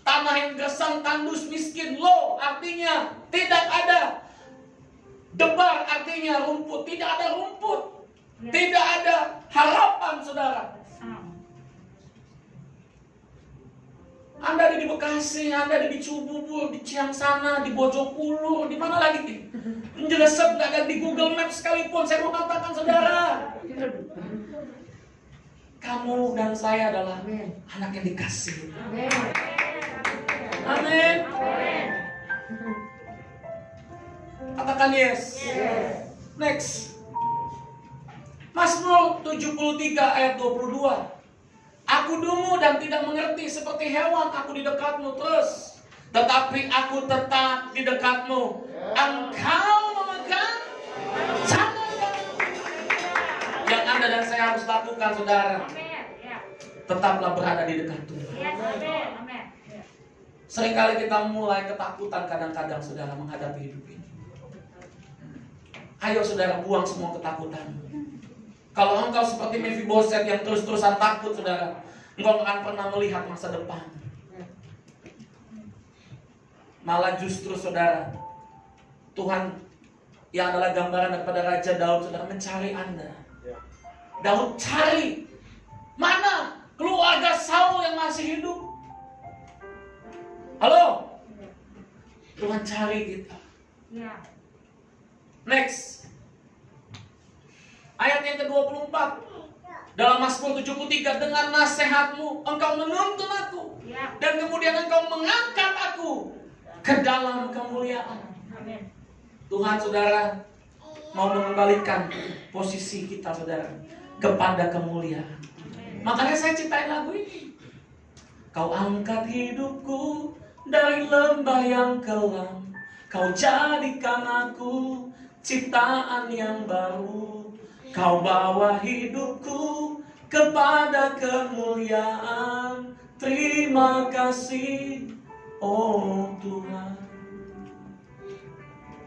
tanah yang gersang, tandus, miskin. Lo artinya tidak ada. Debar artinya rumput. Tidak ada rumput. Tidak ada harapan, saudara. Anda ada di Bekasi, Anda ada di Cibubur, di Ciangsana, di Bojongkulur, di mana lagi? Menjelesep nggak ada di Google Maps sekalipun. Saya mau katakan, saudara, kamu dan saya adalah anak yang dikasih. Amin. Katakan yes. Next. Mazmur 73 ayat 22. Aku dungu dan tidak mengerti, seperti hewan aku di dekatmu terus. Tetapi aku tetap di dekatmu. Engkau memegang tangan. Yang Anda dan saya harus lakukan, saudara, tetaplah berada di dekat Tuhan. Seringkali kita mulai ketakutan kadang-kadang, saudara, menghadapi hidup ini. Ayo saudara, buang semua ketakutan. Kalau engkau seperti Mephiboset yang terus-terusan takut, saudara, engkau akan pernah melihat masa depan. Malah justru, saudara, Tuhan yang adalah gambaran daripada Raja Daud, saudara, mencari Anda. Daud cari mana keluarga Saul yang masih hidup. Halo? Tuhan cari kita. Next. Ayat yang ke-24 dalam Mazmur 73, dengan nasihatmu engkau menuntun aku, dan kemudian engkau mengangkat aku ke dalam kemuliaan. Tuhan, saudara, mau mengembalikan posisi kita, saudara, kepada kemuliaan. Makanya saya ciptain lagu ini. Kau angkat hidupku dari lembah yang kelam, kau jadikan aku ciptaan yang baru, Kau bawa hidupku kepada kemuliaan. Terima kasih, oh Tuhan.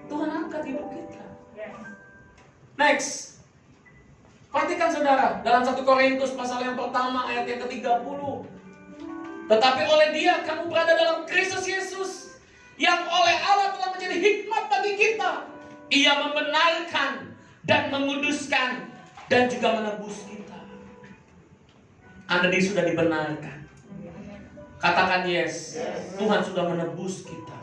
Tuhan angkat hidup kita. Next. Perhatikan saudara, dalam 1 Korintus pasal yang pertama ayat yang ke-30. Tetapi oleh Dia kamu berada dalam Kristus Yesus, yang oleh Allah telah menjadi hikmat bagi kita. Ia membenarkan dan menguduskan dan juga menebus kita. Anda sudah dibenarkan. Katakan yes. Tuhan sudah menebus kita.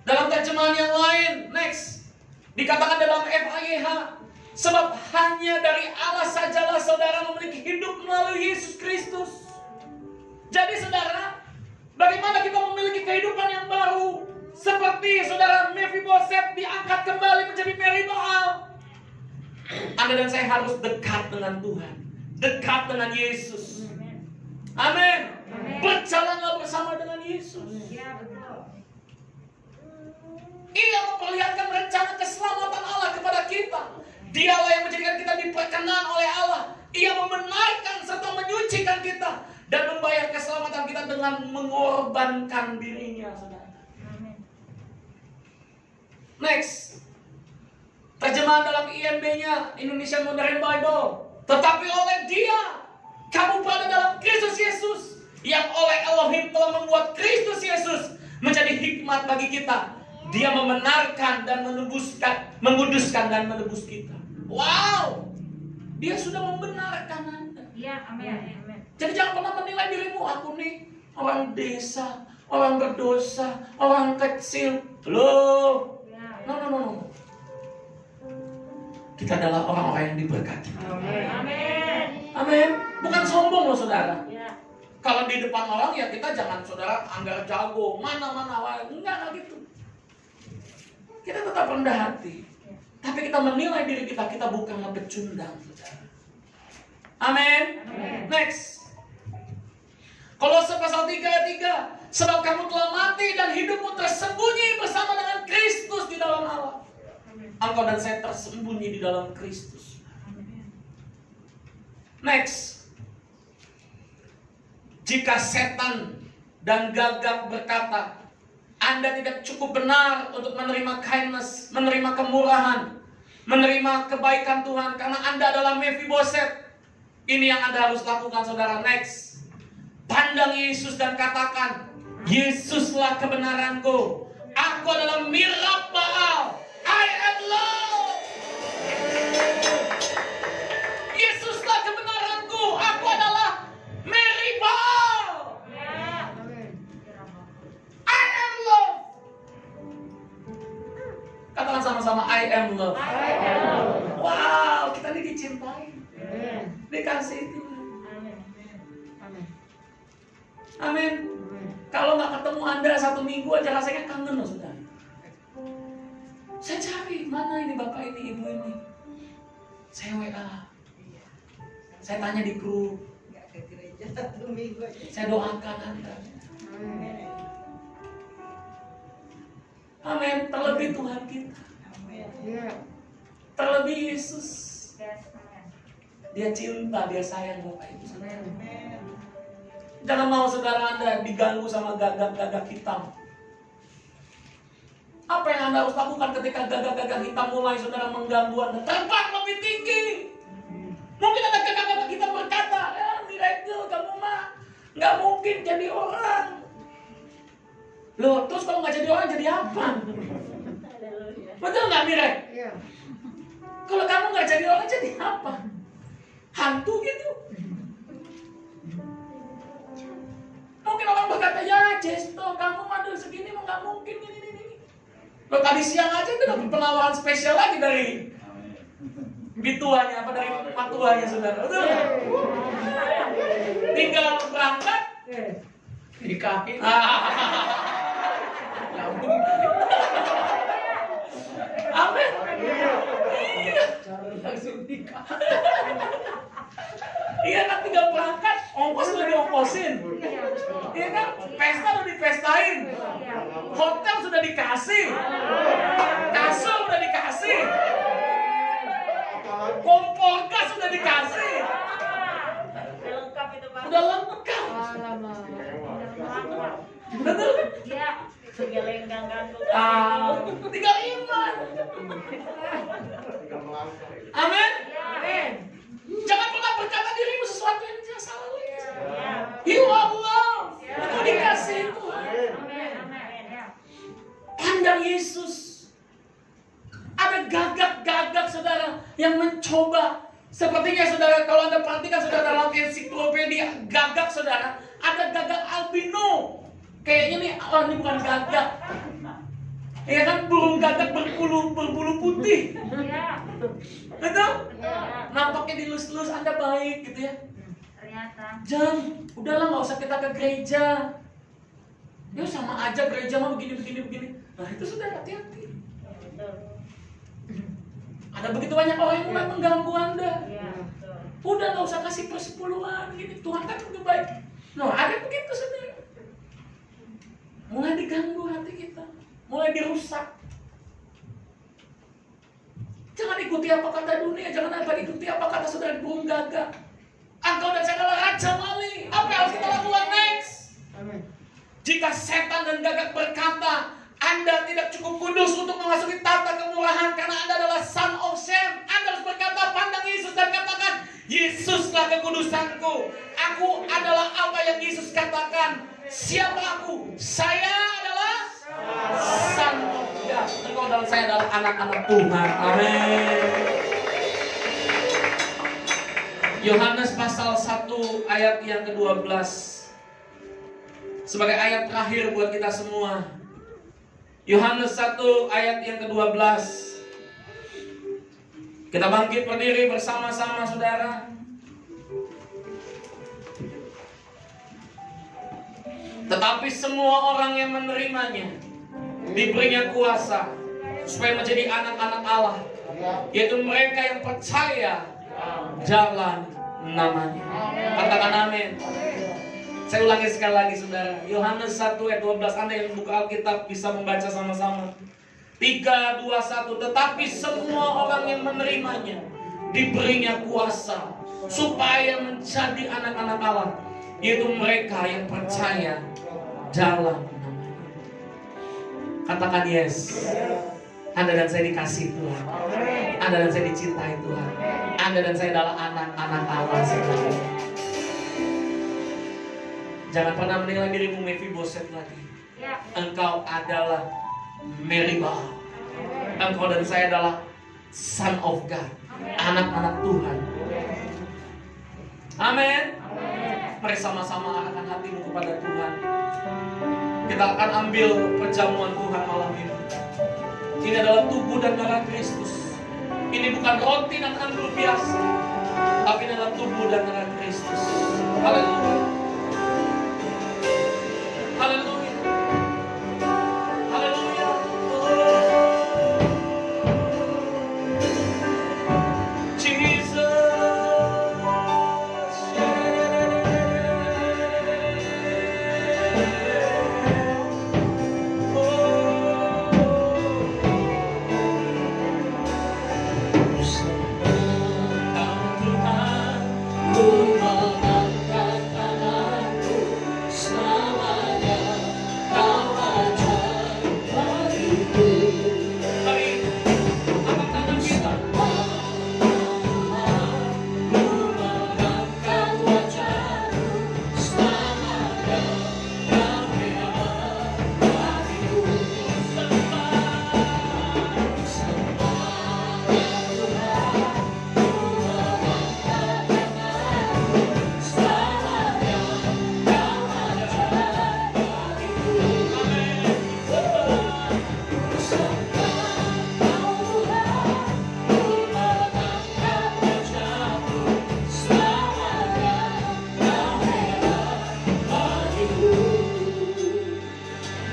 Dalam terjemahan yang lain, next, dikatakan dalam FAYH, sebab hanya dari Allah sajalah saudara memiliki hidup melalui Yesus Kristus. Jadi saudara, bagaimana kita memiliki kehidupan yang baru? Seperti saudara Mephiboset diangkat kembali menjadi Meribaal. Anda dan saya harus dekat dengan Tuhan, dekat dengan Yesus. Amin. Berjalanlah bersama dengan Yesus. Ia memperlihatkan rencana keselamatan Allah kepada kita. Dialah yang menjadikan kita diperkenan oleh Allah. Ia membenarkan serta menyucikan kita dan membayar keselamatan kita dengan mengorbankan dirinya, saudara. Next, terjemahan dalam IMB-nya, Indonesia Modern Bible. Tetapi oleh Dia kamu berada dalam Kristus Yesus, yang oleh Elohim telah membuat Kristus Yesus menjadi hikmat bagi kita. Dia membenarkan dan menguduskan dan menebus kita. Wow, Dia sudah membenarkan Anda. Ya, amin. Jadi jangan pernah menilai dirimu, aku nih orang desa, orang berdosa, orang kecil. Loh, no. Kita adalah orang-orang yang diberkati. Amin. Bukan sombong loh saudara. Kalau di depan orang ya kita jangan saudara anggap jago, mana-mana, enggak gitu. Kita tetap rendah hati. Tapi kita menilai diri kita bukanlah pecundang, saudara. Amin. Next. Kolose pasal 3 ayat 3. Sebab kamu telah mati dan hidupmu tersembunyi bersama dengan Kristus di dalam Allah. Engkau dan saya tersembunyi di dalam Kristus. Next. Jika setan dan gagak berkata, Anda tidak cukup benar untuk menerima kindness, menerima kemurahan, menerima kebaikan Tuhan karena Anda adalah Mephiboset. Ini yang Anda harus lakukan, saudara. Next. Pandang Yesus dan katakan, Yesuslah kebenaranku. Aku adalah Meribaal. I am love. Yesuslah kebenaranku. Aku adalah Meribaal. I am love. Katakan sama-sama, I am love. Wow, kita ini dicintai. Dikasih Tuhan. Amin. Kalau nggak ketemu Anda 1 minggu aja rasanya kangen loh, saudara. Saya cari, mana ini bapak ini, ibu ini. Saya WA. Saya tanya di grup. Saya doakan Anda. Amin. Terlebih Tuhan kita. Terlebih Yesus. Dia cinta, dia sayang bapak ibu. Jangan mau saudara Anda diganggu sama gagak-gagak hitam. Apa yang Anda harus lakukan ketika gagak-gagak hitam mulai saudara mengganggu Anda? Terbang lebih tinggi. Mungkin ada gagak-gagak hitam berkata, Miracle, kamu mah nggak mungkin jadi orang. Loh, terus kalau nggak jadi orang jadi apa? Betul nggak, Miracle? Kalau kamu nggak jadi orang jadi apa? Hantu gitu. Mungkin orang berkata, ya Jesto, kamu madu segini mau nggak mungkin ini. Loh, tadi siang aja itu dapat penawaran spesial lagi dari bituannya, apa dari matuannya, saudara. Betul nggak? Tinggal berangkat, nikahin. Amin. Langsung nikah. Iya kan, tinggal berangkat, ongkos udah diongkosin. Iya kan, pesta udah dipestain. Hotel sudah dikasih. Kasur udah dikasih. Kompor gas sudah dikasih. Udah lengkap itu, Pak. Udah lengkap. Betul? Iya. Segelenggang ganggu. Tinggal iman. Amin. Amin. Jangan pernah berkata dirimu sesuatu yang tidak salah. Iya. You are love. Itu dikasih Tuhan. Amin. Amin. Ya. Pandang Yesus. Ada gagak-gagak saudara yang mencoba. Sepertinya saudara, kalau Anda perhatikan saudara dalam ensiklopedia gagak saudara, ada gagak albino. Kayaknya nih, oh ini bukan gagak. Ya kan, burung gagak berbulu putih. Iya. Betul? Iya. Nampaknya dilus-lus, Anda baik gitu ya. Ternyata. Jangan, udahlah nggak usah kita ke gereja. Ya sama aja gereja mah begini. Nah itu sudah hati-hati. Betul. Ada begitu banyak orang yang mulai mengganggu Anda. Iya, betul. Udah nggak usah kasih persepuluhan gini. Tuhan kan lebih baik. No, ada begitu saudara. Mulai diganggu hati kita, mulai dirusak. Jangan ikuti apa kata dunia, jangan ikuti apa kata saudara burung gagak. Engkau dan saya adalah raja wali. Apa yang harus kita lakukan next? Jika setan dan gagak berkata, Anda tidak cukup kudus untuk memasuki tata kemurahan karena Anda adalah son of Sam. Anda harus berkata, pandang Yesus dan katakan, Yesuslah kekudusanku. Aku adalah apa yang Yesus katakan. Siapa aku? Saya adalah son of God. Engkau dan saya adalah anak-anak Tuhan. Amin. Yohanes pasal 1 ayat yang ke-12. Sebagai ayat terakhir buat kita semua. Yohanes 1 ayat yang ke-12. Kita bangkit berdiri bersama-sama saudara. Tetapi semua orang yang menerimanya diberinya kuasa supaya menjadi anak-anak Allah, yaitu mereka yang percaya jalan namanya. Katakan amin. Saya ulangi sekali lagi saudara. Yohanes 1 ayat 12. Anda yang buka Alkitab bisa membaca sama-sama. 3, 2, 1. Tetapi semua orang yang menerimanya diberinya kuasa supaya menjadi anak-anak Allah, yaitu mereka yang percaya dalam namanya. Katakan yes. Anda dan saya dikasih Tuhan. Anda dan saya dicintai Tuhan. Anda dan saya adalah anak-anak Allah saudara. Jangan pernah menilai dirimu Mephiboset lagi. Ya. Engkau adalah Meribah. Engkau dan saya adalah son of God, anak-anak Tuhan. Amin. Mari sama-sama arahkan hatimu kepada Tuhan. Kita akan ambil perjamuan Tuhan malam ini. Ini adalah tubuh dan darah Kristus. Ini bukan roti dan anggur biasa, tapi ini adalah tubuh dan darah Kristus. Haleluya. Haleluya. Haleluya.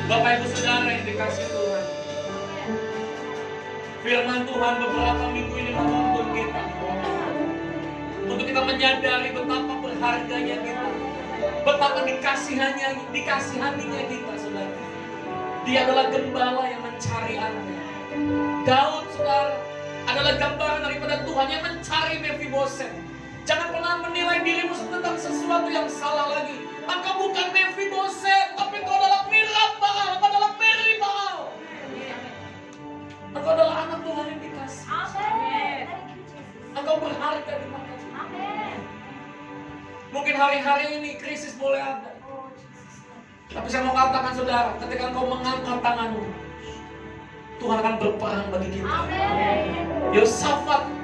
Bapak Ibu Saudara yang dikasih Tuhan, firman Tuhan beberapa minggu ini menuntun kita untuk kita menyadari betapa berharganya kita, betapa dikasihaninya kita, saudara. Dia adalah gembala yang mencari Anda. Daud, saudara, adalah gambaran daripada Tuhan yang mencari Mephiboset. Jangan pernah menilai dirimu tentang sesuatu yang salah lagi. Engkau bukan Mephiboset, tapi engkau adalah Mirab Baal, engkau adalah Mary Baal. Engkau adalah anak Tuhan yang dikasih. Amin. Engkau berharga di mata Tuhan. Amin. Mungkin hari-hari ini krisis boleh ada. Tapi saya mau katakan saudara, ketika engkau mengangkat tanganmu, Tuhan akan berperang bagi kita. Amin. Yosafat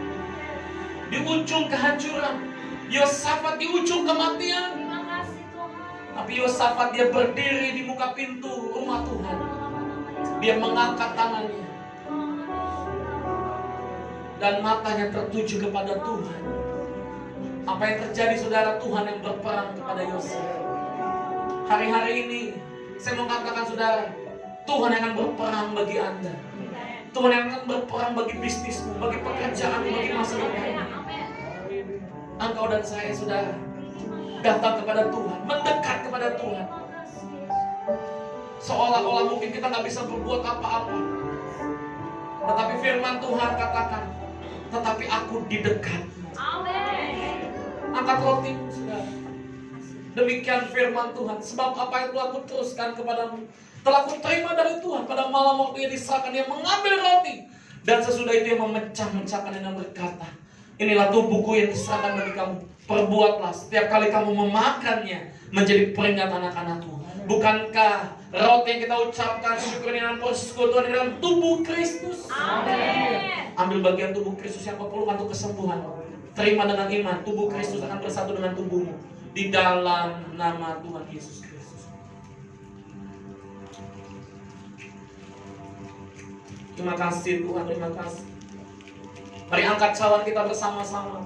di ujung kehancuran, Yosafat di ujung kematian. Terima kasih Tuhan. Tapi Yosafat dia berdiri di muka pintu rumah Tuhan. Dia mengangkat tangannya dan matanya tertuju kepada Tuhan. Apa yang terjadi saudara? Tuhan yang berperang kepada Yosef. Hari-hari ini saya mau katakan saudara, Tuhan yang akan berperang bagi Anda. Tuhan yang akan berperang bagi bisnismu, bagi pekerjaanmu, bagi masa depanmu. Engkau dan saya saudara datang kepada Tuhan, mendekat kepada Tuhan. Seolah-olah mungkin kita nggak bisa berbuat apa-apa. Tetapi firman Tuhan katakan, tetapi aku di dekatmu. Amin. Angkat rotimu saudara. Demikian firman Tuhan. Sebab apa yang telah kuteruskan kepadamu telah kuterima dari Tuhan. Pada malam waktu ia diserahkan, dia mengambil roti, dan sesudah itu dia memecah-mecahkan dan berkata, inilah tubuhku yang diserahkan bagi kamu. Perbuatlah setiap kali kamu memakannya menjadi peringatan anak-anakku. Bukankah roti yang kita ucapkan syukur dengan persekutuan dalam tubuh Kristus? Amin. Ambil bagian tubuh Kristus yang kau perlukan untuk kesembuhan. Terima dengan iman, tubuh Kristus akan bersatu dengan tubuhmu di dalam nama Tuhan Yesus Kristus. Terima kasih Tuhan, terima kasih. Mari angkat cawan kita bersama-sama.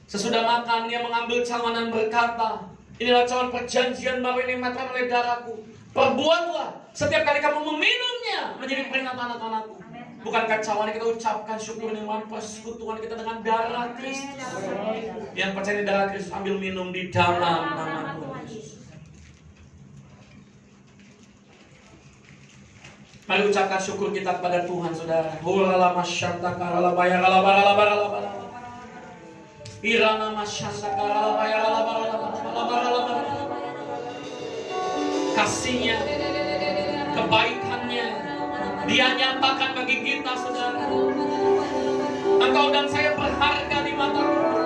Sesudah makan dia mengambil cawan dan berkata, inilah cawan perjanjian baru ini mata oleh darahku. Perbuatlah setiap kali kamu meminumnya menjadi peringatan anak-anakku. Bukankah cawan kita ucapkan syukur dengan persekutuan kita dengan darah Kristus? Yang percaya di darah Kristus ambil minum di dalam nama Tuhan Yesus. Mari ucapkan syukur kita kepada Tuhan, saudara. Hurala masyanta karala bayarala barala barala barala. Irana masyanta karala bayarala barala barala barala. Kasihnya, kebaikannya, Dia nyatakan bagi kita, saudara. Engkau dan saya berharga di mata Tuhan.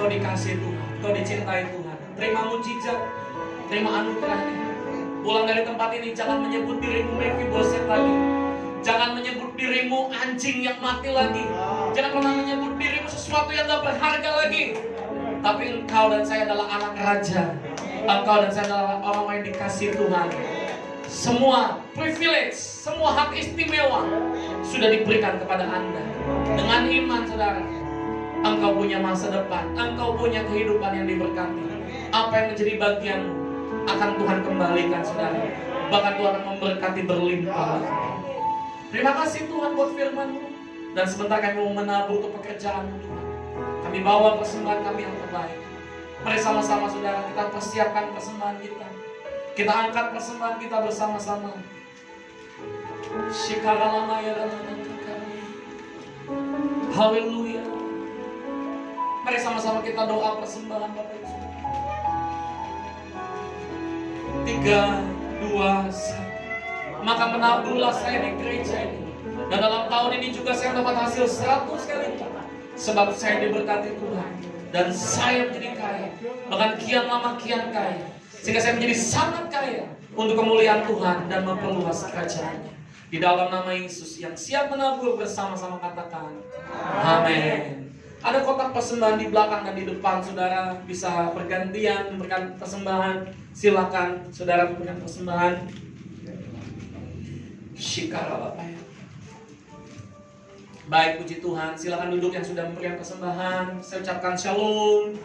Engkau dikasihi Tuhan, engkau dicintai Tuhan. Terima mujizat, terima anugerahnya. Pulang dari tempat ini jangan menyebut dirimu Mephiboset lagi. Jangan menyebut dirimu anjing yang mati lagi. Jangan pernah menyebut dirimu sesuatu yang gak berharga lagi. Tapi engkau dan saya adalah anak raja. Engkau dan saya adalah orang yang dikasih Tuhan. Semua privilege, semua hak istimewa sudah diberikan kepada Anda. Dengan iman saudara, engkau punya masa depan, engkau punya kehidupan yang diberkati. Apa yang menjadi bagianmu akan Tuhan kembalikan saudara. Bahkan Tuhan akan memberkati berlimpah. Terima kasih Tuhan buat firman-Mu. Dan sebentar kami mau menabur untuk pekerjaan-Mu Tuhan. Kami bawa persembahan kami yang terbaik. Mari sama-sama saudara kita persiapkan persembahan kita. Kita angkat persembahan kita bersama-sama. Haleluya. Mari sama-sama kita doa persembahan Bapak Ibu. 3, 2, 1. Maka menaburlah saya di gereja ini. Dan dalam tahun ini juga saya dapat hasil 100 kali lipat. Sebab saya diberkati Tuhan. Dan saya menjadi kaya. Bahkan kian lama kian kaya. Sehingga saya menjadi sangat kaya. Untuk kemuliaan Tuhan dan memperluas kerajaan-Nya. Di dalam nama Yesus yang siap menabur bersama-sama katakan amin. Ada kotak persembahan di belakang dan di depan. Saudara bisa bergantian memberikan persembahan. Silakan saudara memberikan persembahan. Shikara Bapak ya. Baik, puji Tuhan. Silakan duduk yang sudah memberikan persembahan. Saya ucapkan shalom.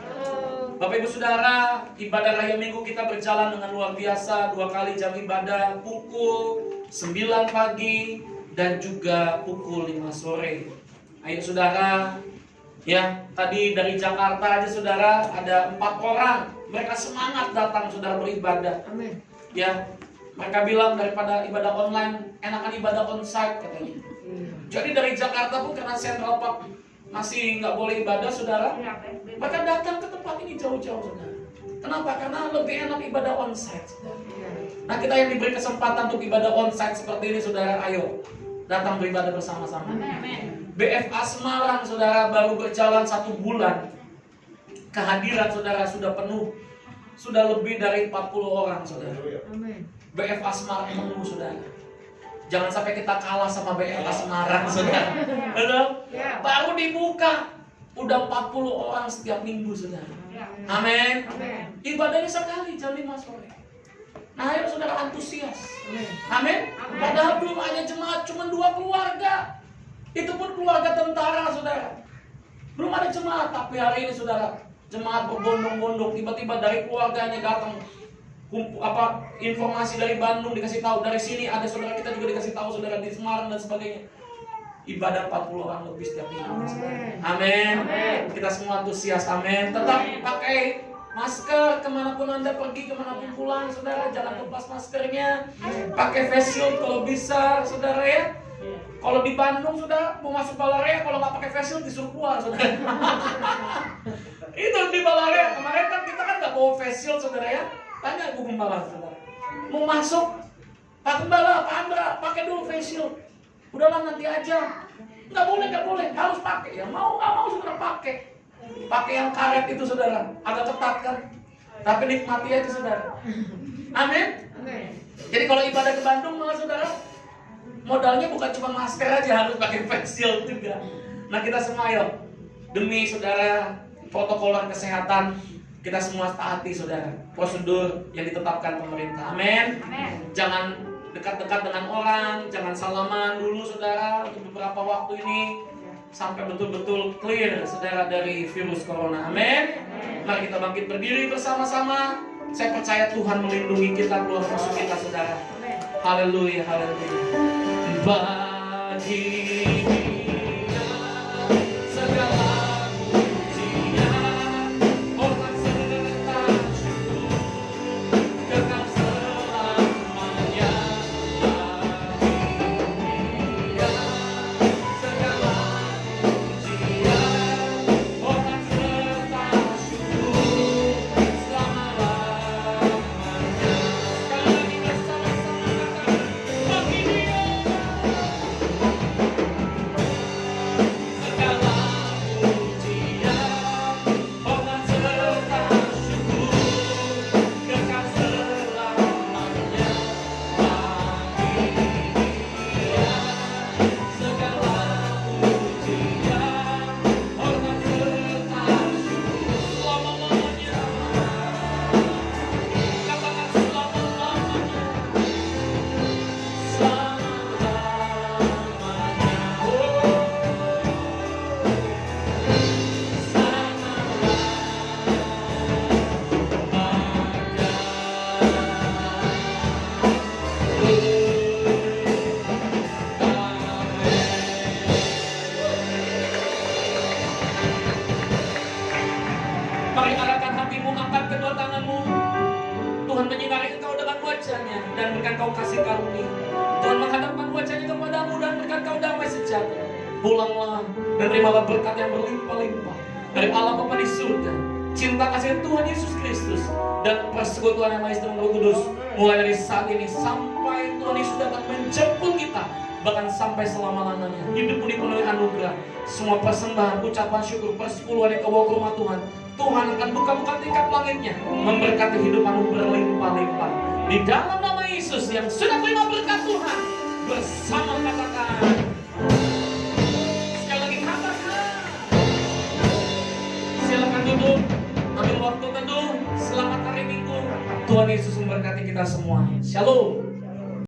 Bapak Ibu Saudara, ibadah Raya Minggu kita berjalan dengan luar biasa. 2 kali jam ibadah, pukul 9 pagi dan juga pukul 5 sore. Ayo saudara, ya tadi dari Jakarta aja saudara ada 4 orang. Mereka semangat datang saudara beribadah. Amin. Ya, mereka bilang daripada ibadah online, enakan ibadah onsite katanya. Jadi dari Jakarta pun karena Central Park masih nggak boleh ibadah saudara, mereka datang ke tempat ini jauh-jauh saudara. Kenapa? Karena lebih enak ibadah onsite saudara. Nah kita yang diberi kesempatan untuk ibadah onsite seperti ini saudara, ayo datang beribadah bersama-sama. BFA Semarang saudara baru berjalan 1 bulan. Kehadiran saudara sudah penuh. Sudah lebih dari 40 orang saudara. BFA Semarang penuh saudara. Jangan sampai kita kalah sama BFA Semarang saudara. Baru dibuka udah 40 orang setiap minggu saudara. Amin. Ibadahnya sekali jam 5 sore. Nah ayo saudara antusias. Amin. Padahal belum ada jemaat, cuma 2 keluarga. Itu pun keluarga tentara saudara. Belum ada jemaat, tapi hari ini saudara jemaat berbondong-bondong. Tiba-tiba dari keluarganya datang informasi dari Bandung dikasih tahu, dari sini ada saudara kita juga dikasih tahu saudara di Semarang dan sebagainya. Ibadah 40 orang lebih setiap minggu. Amin. Kita semua antusias. Amin. Tetap pakai masker kemanapun Anda pergi, kemanapun pulang saudara, jangan lepas maskernya. Pakai face shield kalau bisa saudara ya. Kalau di Bandung saudara mau masuk Balarea, kalau nggak pakai face shield disuruh keluar saudara. Itu di Balarea kemarin kan kita kan nggak bawa face shield saudara ya. Tanya Bu Gembala saudara, mau masuk Pak Gembala, Pak Andra, pakai dulu face shield. Udahlah nanti aja. Nggak boleh, harus pakai. Ya mau nggak mau saudara pakai. Pakai yang karet itu saudara, agak ketat kan. Tapi nikmati aja saudara. Amin. Jadi kalau ibadah ke Bandung malah saudara, modalnya bukan cuma masker aja, harus pakai face shield juga. Nah kita semua yuk, demi saudara protokol kesehatan, kita semua taati saudara prosedur yang ditetapkan pemerintah. Amin. Jangan dekat-dekat dengan orang, jangan salaman dulu saudara untuk beberapa waktu ini sampai betul-betul clear saudara dari virus corona. Amin. Mari kita bangkit berdiri bersama-sama. Saya percaya Tuhan melindungi kita, keluar masuk kita saudara. Haleluya, haleluya. Bagi engkau damai sejahtera. Pulanglah dan terimalah berkat yang berlimpah-limpah dari Allah Bapa di surga, cinta kasih Tuhan Yesus Kristus, dan persekutuan yang Maha Roh Kudus mulai dari saat ini sampai Tuhan Yesus datang menjemput kita, bahkan sampai selama-lamanya. Hidupmu dipenuhi anugerah. Semua persembahan, ucapan syukur, persepuluhan yang kau bawa ke rumah Tuhan, Tuhan akan buka-buka tingkap langitnya, memberkati hidupanmu berlimpah-limpah. Di dalam nama Yesus yang sudah terima berkat Tuhan, bersama katakan, sekali lagi katakan. Silakan duduk, ambil waktu teduh. Selamat hari Minggu. Tuhan Yesus memberkati kita semua. Shalom.